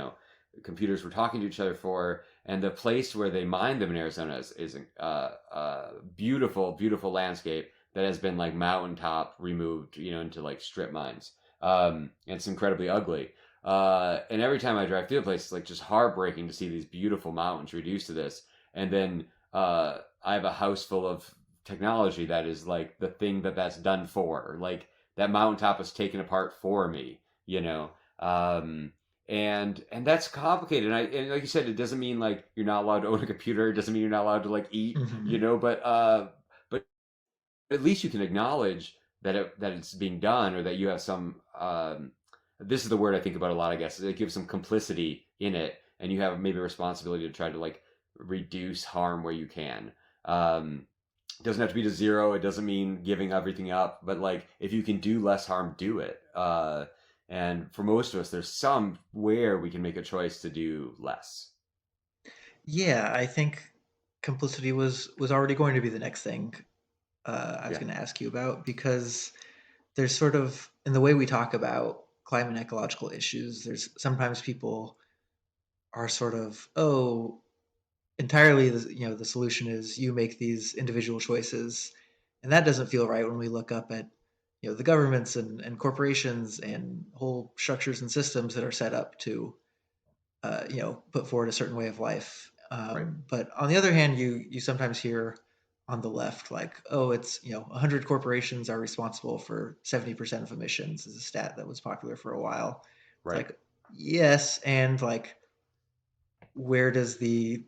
computers we're talking to each other for. And the place where they mine them in Arizona is beautiful, beautiful landscape that has been like mountaintop removed, into like strip mines. And it's incredibly ugly. And every time I drive through the place, it's like just heartbreaking to see these beautiful mountains reduced to this. And then I have a house full of technology that is like the thing that's done for. Like that mountaintop is taken apart for me, you know. And that's complicated. And like you said, it doesn't mean like you're not allowed to own a computer. It doesn't mean you're not allowed to like eat, you Hmm. know. But at least you can acknowledge that it's being done, or that you have some. This is the word I think about a lot. I guess it gives some complicity in it, and you have maybe a responsibility to try to like reduce harm where you can. It doesn't have to be to zero. It doesn't mean giving everything up, but like if you can do less harm, do it. And for most of us, there's somewhere we can make a choice to do less. Yeah, I think complicity was already going to be the next thing I was Yeah. going to ask you about, because there's sort of, in the way we talk about climate and ecological issues, there's sometimes people are sort of, oh, entirely the solution is you make these individual choices, and that doesn't feel right when we look up at the governments and corporations and whole structures and systems that are set up to put forward a certain way of life. Right. But on the other hand, you sometimes hear on the left like, oh, it's 100 corporations are responsible for 70% of emissions, is a stat that was popular for a while. It's Right. like, yes, and like, where does the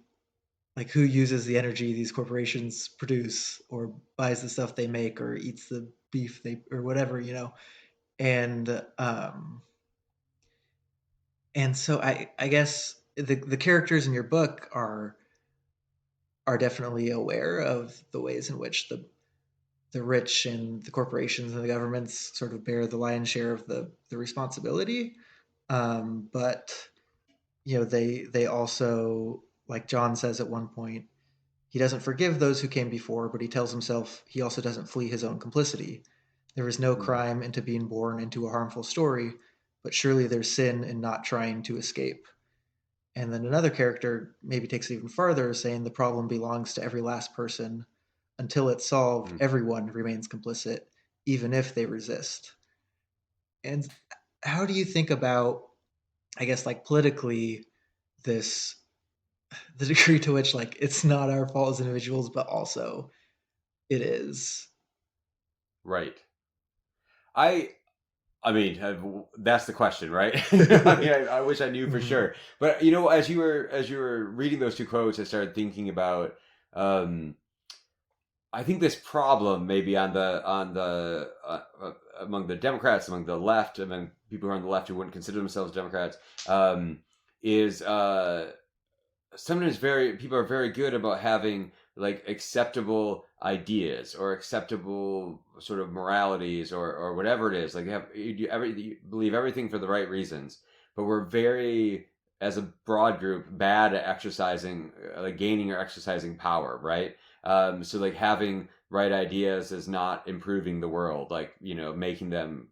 like who uses the energy these corporations produce, or buys the stuff they make, or eats the beef they, or whatever, and so I guess the characters in your book are definitely aware of the ways in which the rich and the corporations and the governments sort of bear the lion's share of the responsibility. But they also, like John says at one point, he doesn't forgive those who came before, but he tells himself he also doesn't flee his own complicity. There is no Mm-hmm. crime into being born into a harmful story, but surely there's sin in not trying to escape. And then another character maybe takes it even farther, saying the problem belongs to every last person. Until it's solved, Mm-hmm. everyone remains complicit, even if they resist. And how do you think about, I guess, like politically, this the degree to which like it's not our fault as individuals, but also it is? Right. I I mean, that's the question, right? I mean, I wish I knew for Mhm. sure. But as you were reading those two quotes, I started thinking about. Um, I think this problem maybe on the among the Democrats, among the left, among people who are on the left who wouldn't consider themselves Democrats, is sometimes very people are very good about having like acceptable ideas or acceptable sort of moralities or whatever it is. Like you believe everything for the right reasons, but we're very as a broad group bad at exercising like gaining or exercising power, right? So like having right ideas is not improving the world, like making them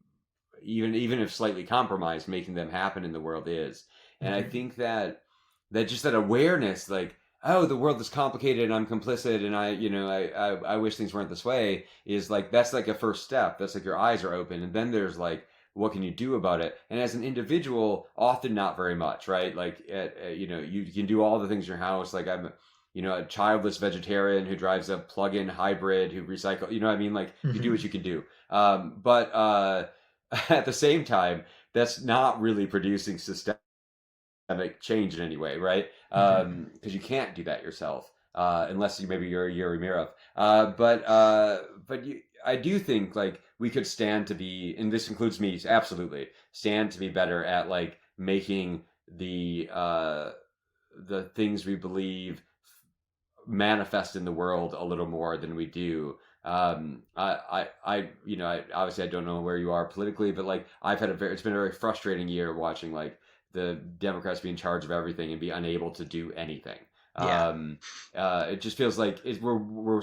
even if slightly compromised, making them happen in the world is. And I Mhm. think that just that awareness, like, oh, the world is complicated and I'm complicit and I wish things weren't this way, is like that's like a first step. That's like your eyes are open, and then there's like what can you do about it? And as an individual, often not very much, right? Like you can do all the things in your house. Like I'm a childless vegetarian who drives a plug-in hybrid who recycle. You know what I mean? Like you do what Mhm. you can do. But at the same time, that's not really producing systemic change in any way, right? Mhm. Because you can't do that yourself unless you're Yuri Mirov. But I do think like we could stand to be, and this includes me, absolutely stand to be better at like making the things we believe manifest in the world a little more than we do. Obviously I don't know where you are politically, but like it's been a very frustrating year watching like the Democrats be in charge of everything and be unable to do anything. Yeah. Um, it just feels like we're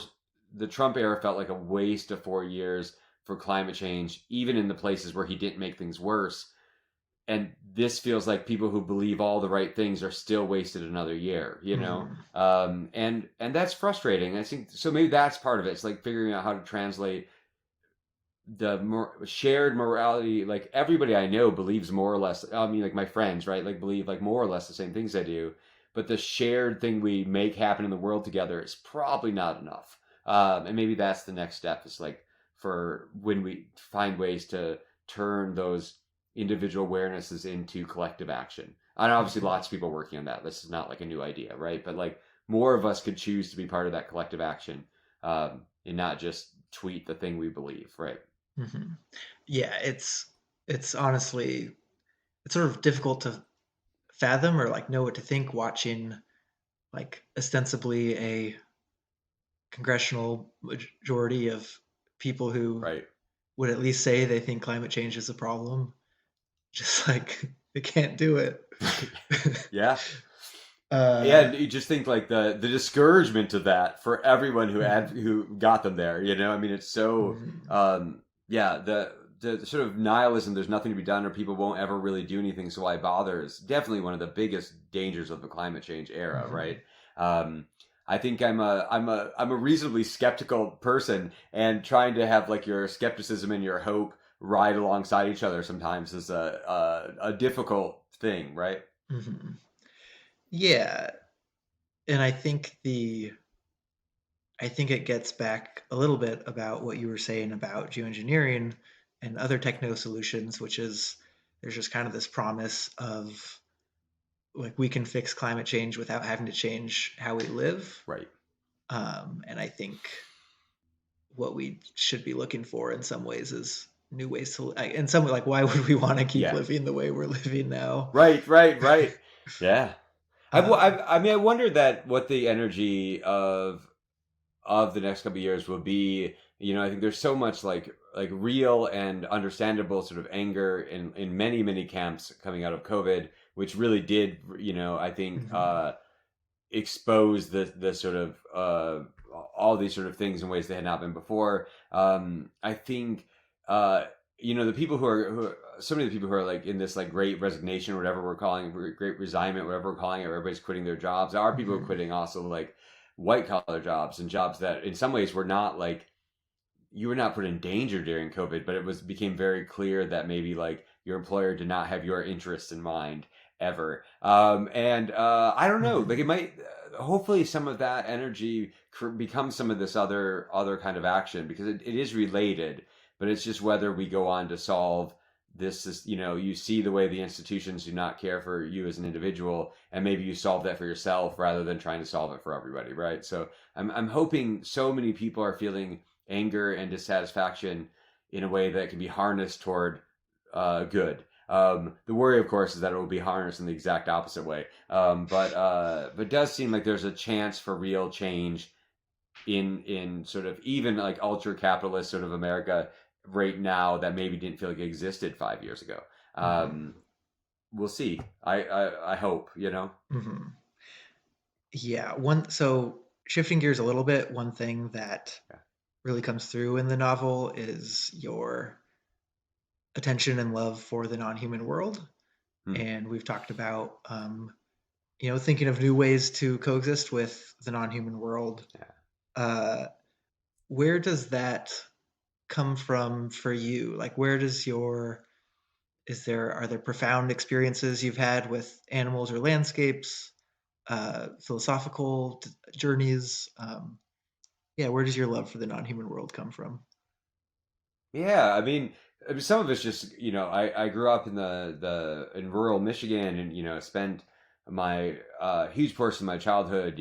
the Trump era felt like a waste of 4 years for climate change, even in the places where he didn't make things worse. And this feels like people who believe all the right things are still wasted another year, Mhm. and that's frustrating. I think so. Maybe that's part of it. It's like figuring out how to translate shared morality. Like everybody I know believes more or less. I mean, like my friends, right? Like believe like more or less the same things I do. but the shared thing we make happen in the world together is probably not enough. And maybe that's the next step, is like for when we find ways to turn those individual awarenesses into collective action. And obviously lots of people working on that. This is not like a new idea, right? But like more of us could choose to be part of that collective action, and not just tweet the thing we believe, right? Mm-hmm. Yeah, it's honestly it's sort of difficult to fathom or like know what to think watching like ostensibly a congressional majority of people who Right. would at least say they think climate change is a problem. Just like they can't do it. Yeah. Yeah, uh, and you just think like the discouragement of that for everyone mhm, who got them there. I mean, it's so mhm, yeah, the sort of nihilism. There's nothing to be done, or people won't ever really do anything. So why bother? Is definitely one of the biggest dangers of the climate change era, right? mhm. Um, I think I'm a reasonably skeptical person, and trying to have like your skepticism and your hope ride alongside each other sometimes is a difficult thing, right? Mhm. Yeah, and I think it gets back a little bit about what you were saying about geoengineering and other techno solutions, which is there's just kind of this promise of like we can fix climate change without having to change how we live. Right. And I think what we should be looking for in some ways is new ways to, in some way, like why would we want to keep Yeah. living the way we're living now? Right, right, right. Yeah. Um, I mean, I wonder that what the energy of the next couple of years will be. I think there's so much like real and understandable sort of anger in many camps coming out of COVID, which really did, I think mhm, expose the sort of all these sort of things in ways they had not been before. I think the people who are so many of the people who are like in this like great resignation or whatever we're calling it, great resignment, whatever we're calling it, everybody's quitting their jobs. There are people who are mhm, quitting also like white collar jobs and jobs that in some ways were not like you were not put in danger during COVID, but it was became very clear that maybe like your employer did not have your interests in mind ever. And I don't know, like it mhm, might. Hopefully, some of that energy becomes some of this other kind of action because it is related, but it's just whether we go on to solve this is you see the way the institutions do not care for you as an individual, and maybe you solve that for yourself rather than trying to solve it for everybody, right? So I'm hoping so many people are feeling anger and dissatisfaction in a way that can be harnessed toward good. The worry, of course, is that it will be harnessed in the exact opposite way. But it does seem like there's a chance for real change in sort of even like ultra capitalist sort of America right now that maybe didn't feel like it existed 5 years ago. mhm, Um, we'll see. I hope. mhm. Yeah, so shifting gears a little bit, one thing that Yeah. really comes through in the novel is your attention and love for the non-human world. Hmm. And we've talked about, thinking of new ways to coexist with the non-human world. Yeah. Uh, where does that come from for you? Like, where does are there profound experiences you've had with animals or landscapes, philosophical journeys? Yeah, where does your love for the non-human world come from? Yeah, I mean, some of it's just I grew up in in rural Michigan, and spent my huge portion of my childhood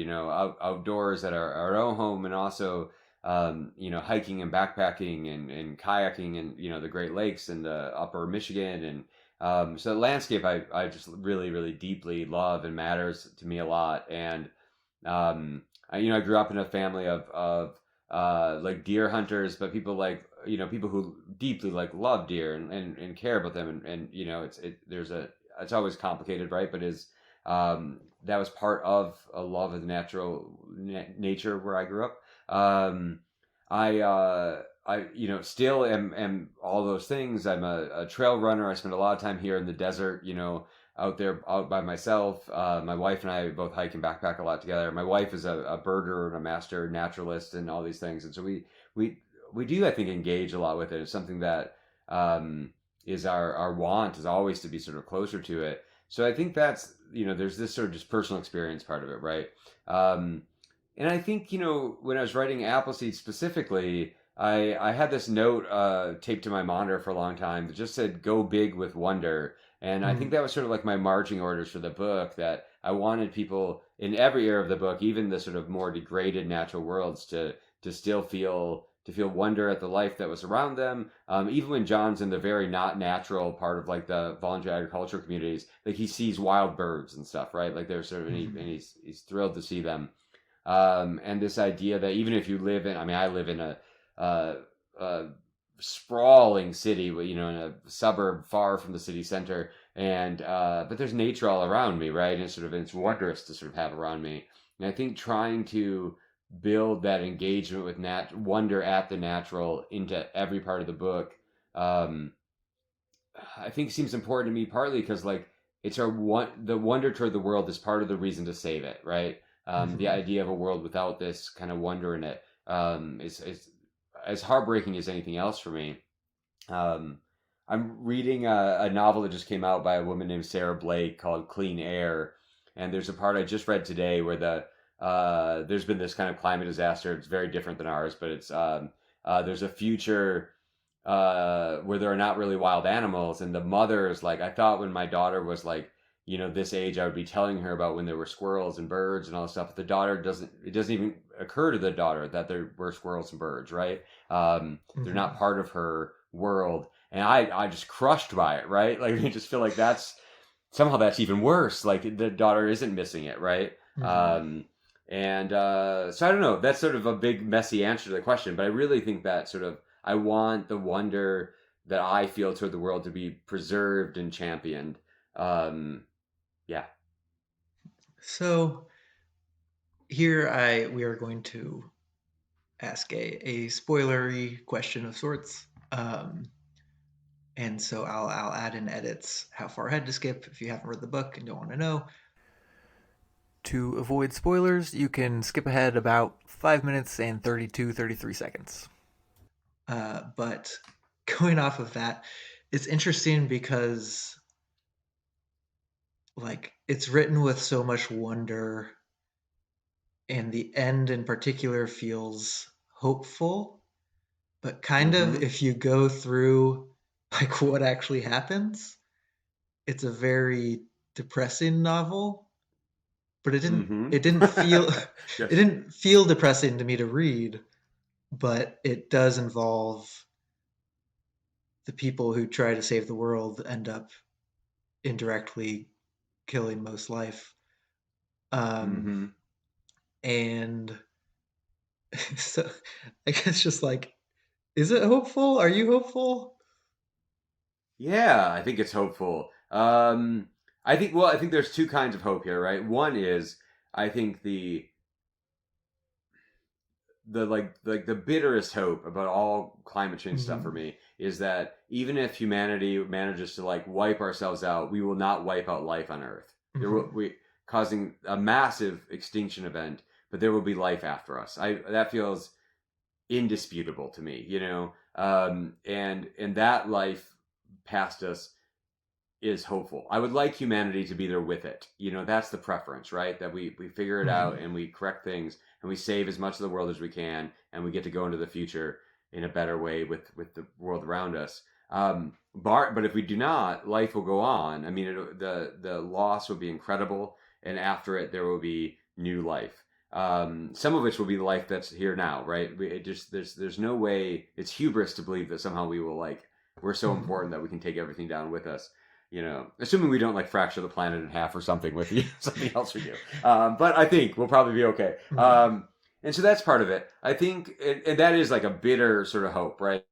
outdoors at our own home, and also hiking and backpacking and kayaking and the Great Lakes and the Upper Michigan, and so the landscape I just really deeply love and matters to me a lot. And I grew up in a family of like deer hunters, but people like people who deeply like love deer and care about them, and it's always complicated, right? But is that was part of a love of the nature where I grew up. I still am all those things. I'm a trail runner. I spend a lot of time here in the desert, out there out by myself. My wife and I both hike and backpack a lot together. My wife is a birder and a master naturalist and all these things, and so we we do, I think, engage a lot with it. It's something that is our want is always to be sort of closer to it. So I think that's, there's this sort of just personal experience part of it, right? Um, and I think, when I was writing Appleseed specifically, I had this note taped to my monitor for a long time that just said, go big with wonder. And I think Mm. that was sort of like my marching orders for the book, that I wanted people in every area of the book, even the sort of more degraded natural worlds, to still feel wonder at the life that was around them. Even when John's in the very not natural part of like the voluntary agriculture communities, like he sees wild birds and stuff, right? Like they're sort of, and Mhm. he's thrilled to see them. And this idea that even if you live in, I mean, I live in uh, a sprawling city, in a suburb far from the city center, and but there's nature all around me, right? And it's wondrous to sort of have around me. And I think trying to build that engagement with wonder at the natural into every part of the book, um, I think seems important to me, partly because like the wonder toward the world is part of the reason to save it, right? The Mhm. idea of a world without this kind of wonder in it is as heartbreaking as anything else for me. Um, I'm reading a novel that just came out by a woman named Sarah Blake called Clean Air, and there's a part I just read today where there's been this kind of climate disaster. It's very different than ours, but there's a future where there are not really wild animals, and the mother is like, I thought when my daughter was like, this age, I would be telling her about when there were squirrels and birds and all this stuff. But the daughter doesn't. It doesn't even occur to the daughter that there were squirrels and birds, right? They're not Mhm. part of her world, and I just crushed by it, right? Like I just feel like that's even worse. Like the daughter isn't missing it, right? Mhm. Um, and so I don't know. That's sort of a big messy answer to the question, but I really think that sort of I want the wonder that I feel toward the world to be preserved and championed. Um, yeah. So here I we are going to ask a spoilery question of sorts. And so I'll add in edits how far ahead to skip if you haven't read the book and don't want to know. To avoid spoilers, you can skip ahead about 5 minutes and 33 seconds. But going off of that, it's interesting because like it's written with so much wonder, and the end in particular feels hopeful, but kind of Mm-hmm. if you go through like what actually happens, it's a very depressing novel, but Mm-hmm. it didn't feel it Yes. didn't feel depressing to me to read, but it does involve the people who try to save the world end up indirectly killing most life. Um, Mm-hmm. and so I guess just like, is it hopeful? Are you hopeful? Yeah, I think it's hopeful. I think there's two kinds of hope here, right? One is I think the bitterest hope about all climate change stuff for Mhm. me is that even if humanity manages to like wipe ourselves out, we will not wipe out life on Earth. There will Mhm. we causing a massive extinction event, but there will be life after us. I That feels indisputable to me, and that life past us is hopeful. I would like humanity to be there with it. That's the preference, right? That we figure it out Mhm. and we correct things and we save as much of the world as we can and we get to go into the future in a better way with the world around us. But if we do not, life will go on. I mean, the loss will be incredible, and after it, there will be new life. Some of which will be the life that's here now, right? It just there's no way. It's hubris to believe that somehow we will we're so Mhm. important that we can take everything down with us, assuming we don't like fracture the planet in half or something with something else we do. But I think we'll probably be okay. Mhm. And so that's part of it. I think, and that is like a bitter sort of hope, right?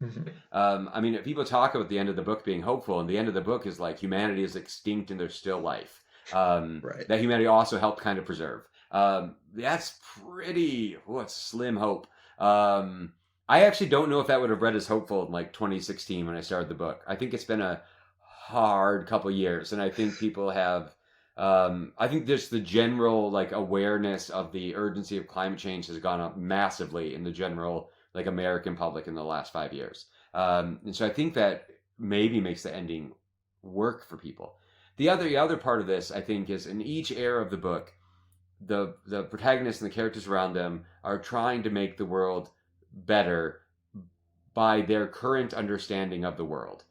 Mhm. I mean, people talk about the end of the book being hopeful, and the end of the book is like humanity is extinct and there's still life Right. that humanity also helped kind of preserve. That's pretty, it's slim hope. Um, I actually don't know if that would have read as hopeful in like 2016 when I started the book. I think it's been a hard couple years, and I think people have. I think just the general like awareness of the urgency of climate change has gone up massively in the general like American public in the last 5 years. And so I think that maybe makes the ending work for people. The other part of this, I think, is in each era of the book, the protagonists and the characters around them are trying to make the world better by their current understanding of the world.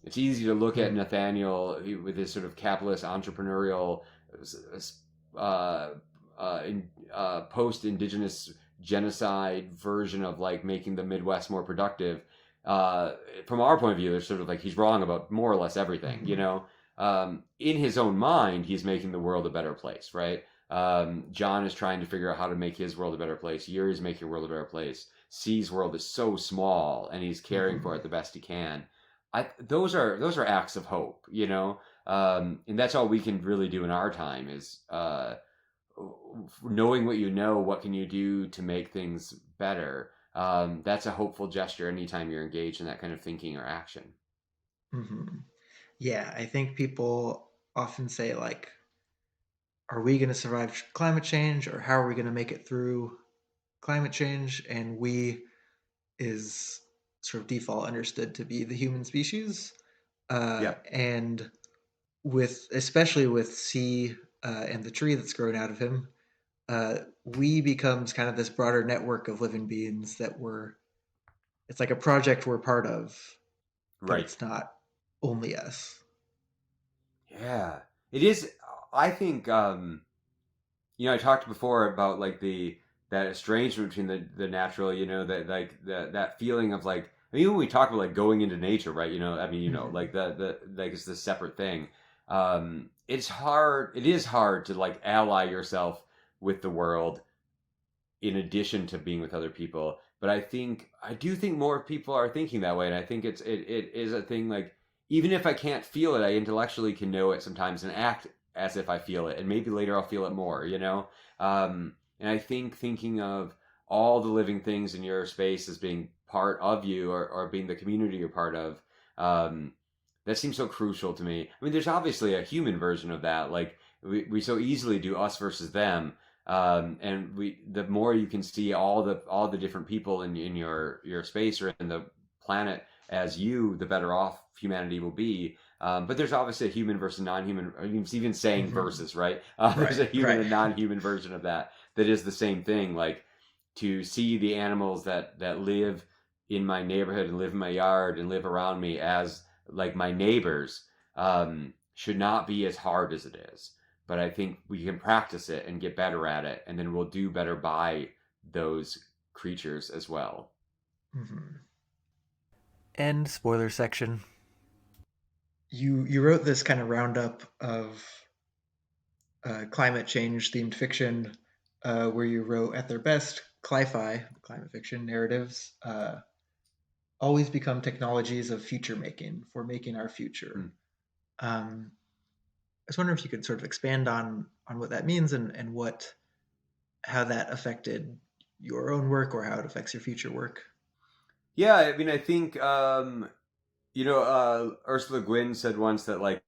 It's easy to look at Nathaniel with his sort of capitalist entrepreneurial post-indigenous genocide version of like making the Midwest more productive. From our point of view, there's sort of like he's wrong about more or less everything, you know. In his own mind, he's making the world a better place, right? John is trying to figure out how to make his world a better place. Yuri's making the world a better place. C's world is so small, and he's caring for it the best he can. Those are acts of hope, you know, and that's all we can really do in our time is knowing what you know. What can you do to make things better? That's a hopeful gesture anytime you're engaged in that kind of thinking or action. Mm-hmm. Yeah, I think people often say, like, are we going to survive climate change, or how are we going to make it through climate change? And we is sort of default understood to be the human species. And especially with C and the tree that's grown out of him, we becomes kind of this broader network of living beings it's like a project we're part of, but Right. it's not only us. Yeah, it is. I think, I talked before about like that estrangement between the natural, you know, that like that feeling of like, I mean, when we talk about like going into nature, right? You know, I mean, you know, like the like it's this separate thing. It's hard. It is hard to like ally yourself with the world in addition to being with other people. But I do think more people are thinking that way, and I think it is a thing. Like even if I can't feel it, I intellectually can know it sometimes and act as if I feel it, and maybe later I'll feel it more. You know, and I think thinking of all the living things in your space as being part of you or being the community you're part of, that seems so crucial to me. I mean, there's obviously a human version of that. Like we so easily do us versus them. And the more you can see all the different people in your space or in the planet as you, the better off humanity will be. But there's obviously a human versus non-human. I mean, even saying versus, right? There's a human and non-human version of that is the same thing. Like to see the animals that live in my neighborhood and live in my yard and live around me as like my neighbors should not be as hard as it is. But I think we can practice it and get better at it, and then we'll do better by those creatures as well. Mm-hmm. End spoiler section. You wrote this kind of roundup of climate change themed fiction, where you wrote, at their best, cli-fi, climate fiction narratives, always become technologies of future making, for making our future. I was wondering if you could sort of expand on what that means and how that affected your own work or how it affects your future work. Yeah, I mean, I think Ursula Le Guin said once that like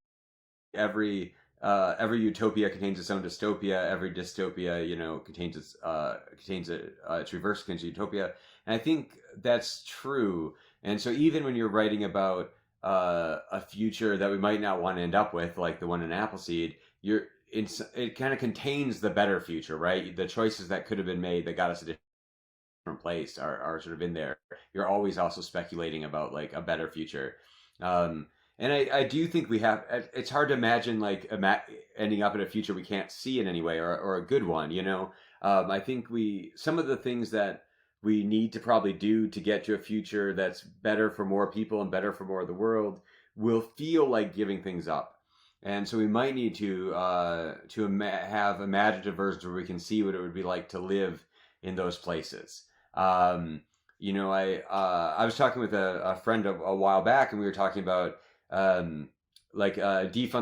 every utopia contains its own dystopia. Every dystopia, you know, contains its reverse, contains utopia, and I think that's true. And so even when you're writing about a future that we might not want to end up with, like the one in Appleseed, it kind of contains the better future, right? The choices that could have been made that got us a different place are sort of in there. You're always also speculating about like a better future. And I do think it's hard to imagine like ending up in a future we can't see in any way or a good one, you know? I think some of the things that we need to probably do to get to a future that's better for more people and better for more of the world will feel like giving things up. And so we might need to have imaginative versions where we can see what it would be like to live in those places. I was talking with a friend a while back, and we were talking about defund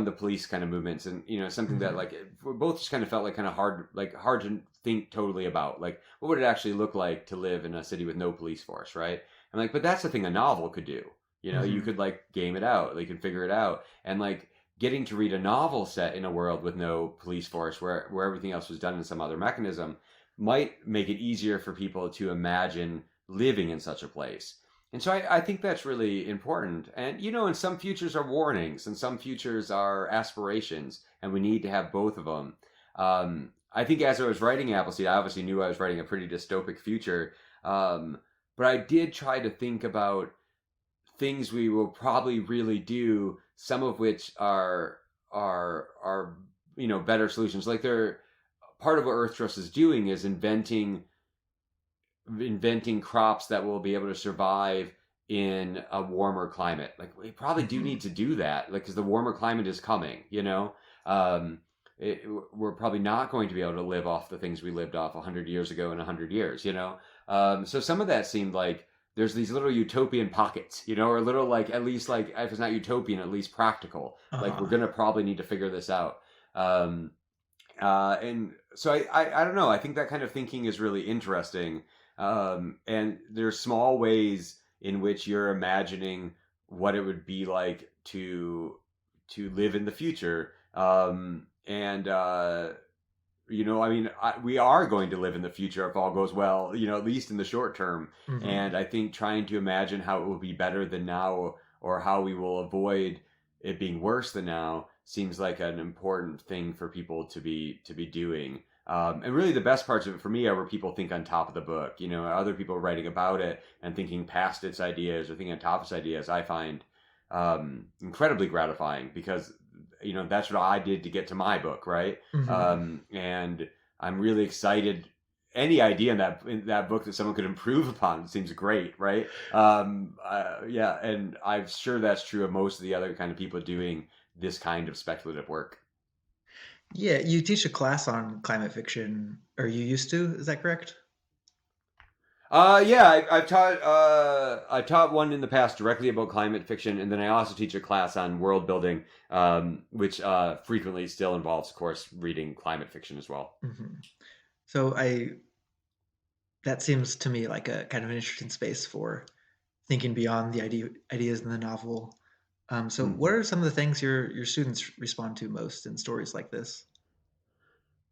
the police kind of movements, and you know, something that like we both just kind of felt like kind of hard to think totally about, like what would it actually look like to live in a city with no police force, right? I'm like, but that's the thing a novel could do. You know, you could like game it out, you can figure it out, and like getting to read a novel set in a world with no police force where everything else was done in some other mechanism might make it easier for people to imagine living in such a place. And so I think that's really important. And, in some futures are warnings and some futures are aspirations, and we need to have both of them. I think as I was writing Appleseed, I obviously knew I was writing a pretty dystopic future. Um, but I did try to think about things we will probably really do, some of which are better solutions. Like they're part of what Earth Trust is doing is inventing crops that will be able to survive in a warmer climate. Like we probably do Mm-hmm. need to do that, like because the warmer climate is coming. Um, we're probably not going to be able to live off the things we lived off 100 years ago in 100 years. So some of that seemed like there's these little utopian pockets, or little like at least like if it's not utopian, at least practical. Like we're Uh-huh. gonna probably need to figure this out. Um, and so I don't know. I think that kind of thinking is really interesting. And there's small ways in which you're imagining what it would be like to live in the future. We are going to live in the future if all goes well, at least in the short term. Mm-hmm. And I think trying to imagine how it will be better than now or how we will avoid it being worse than now seems like an important thing for people to be doing. And really, the best parts of it for me are where people think on top of the book. Other people writing about it and thinking past its ideas or thinking on top of its ideas. I find incredibly gratifying because that's what I did to get to my book, right? Mm-hmm. And I'm really excited. Any idea in that book that someone could improve upon seems great, right? Yeah, and I'm sure that's true of most of the other kind of people doing this kind of speculative work. Yeah, you teach a class on climate fiction, or you used to, is that correct? Yeah, I've taught one in the past directly about climate fiction, and then I also teach a class on world building, which frequently still involves, of course, reading climate fiction as well. Hmm. So I that seems to me like a kind of an interesting space for thinking beyond the ideas in the novel. So what Hmm. are some of the things your students respond to most in stories like this?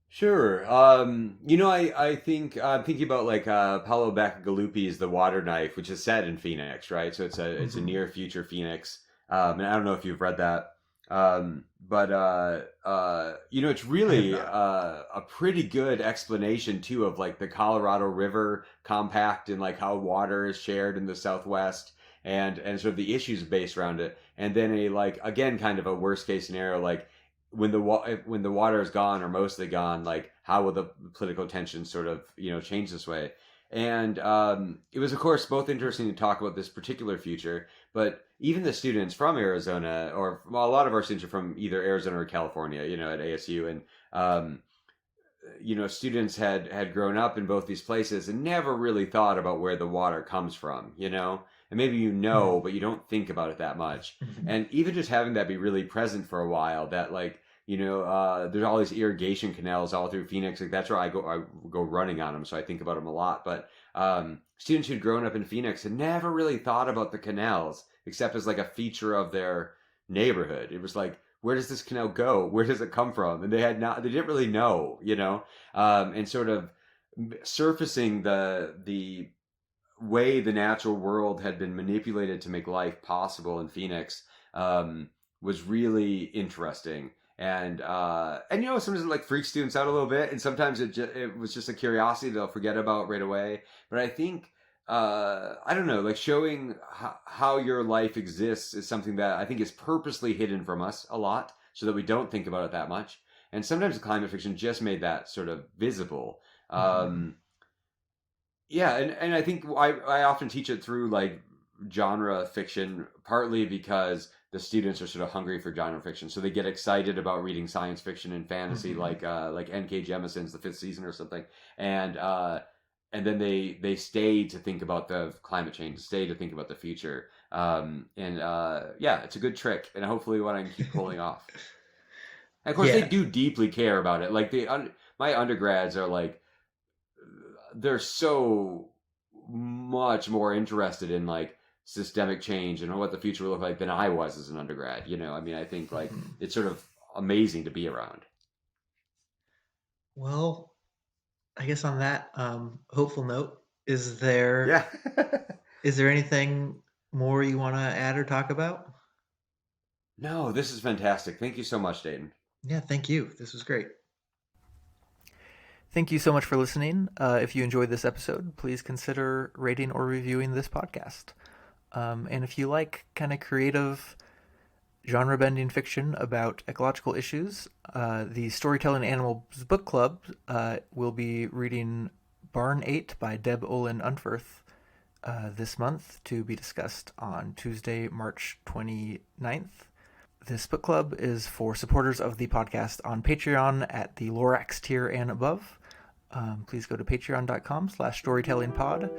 Sure. I think I'm thinking about like Paolo Bacigalupi's The Water Knife, which is set in Phoenix, right? So it's a Hmm. near future Phoenix. And I don't know if you've read that. But it's I have really not. a pretty good explanation too of like the Colorado River compact and like how water is shared in the Southwest and sort of the issues based around it. And then a like again kind of a worst case scenario like when the water is gone or mostly gone, like how will the political tensions sort of change this way? And it was of course both interesting to talk about this particular future, but even the students from Arizona, or well, a lot of our students are from either Arizona or California, at ASU, and um, students had grown up in both these places and never really thought about where the water comes from, and maybe Mm-hmm. but you don't think about it that much. Hmm. And even just having that be really present for a while, that like there's all these irrigation canals all through Phoenix. Like that's where I go running on them, so I think about them a lot. But students who'd grown up in Phoenix had never really thought about the canals except as like a feature of their neighborhood. It was like, where does this canal go? Where does it come from? And they didn't really know, and sort of surfacing the way the natural world had been manipulated to make life possible in Phoenix was really interesting. And sometimes it like freaks students out a little bit, and sometimes it was just a curiosity they'll forget about right away. But I think I don't know, like showing how your life exists is something that I think is purposely hidden from us a lot, so that we don't think about it that much. And sometimes climate fiction just made that sort of visible. Hmm. Yeah, and I think I often teach it through like genre fiction, partly because the students are sort of hungry for genre fiction, so they get excited about reading science fiction and fantasy, Hmm. like N.K. Jemisin's The Fifth Season or something, and and then they stay to think about the climate change, stay to think about the future, and yeah, it's a good trick, and hopefully what I can keep pulling off. And of course, they Yeah. do deeply care about it. Like my undergrads are like they're so much more interested in like systemic change and what the future will look like than I was as an undergrad. I mean, I think like Hmm. it's sort of amazing to be around. Well, I guess on that hopeful note, is there Yeah. Is there anything more you want to add or talk about? No, this is fantastic. Thank you so much, Dayton. Yeah, thank you. This was great. Thank you so much for listening. If you enjoyed this episode, please consider rating or reviewing this podcast. And if you like kind of creative, genre-bending fiction about ecological issues, the Storytelling Animals Book Club will be reading Barn 8 by Deb Olin Unferth this month, to be discussed on Tuesday, March 29th. This book club is for supporters of the podcast on Patreon at the Lorax tier and above. Please go to patreon.com/storytellingpod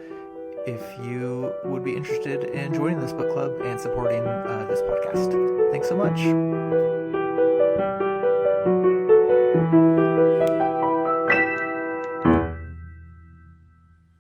if you would be interested in joining this book club and supporting this podcast. Thanks so much.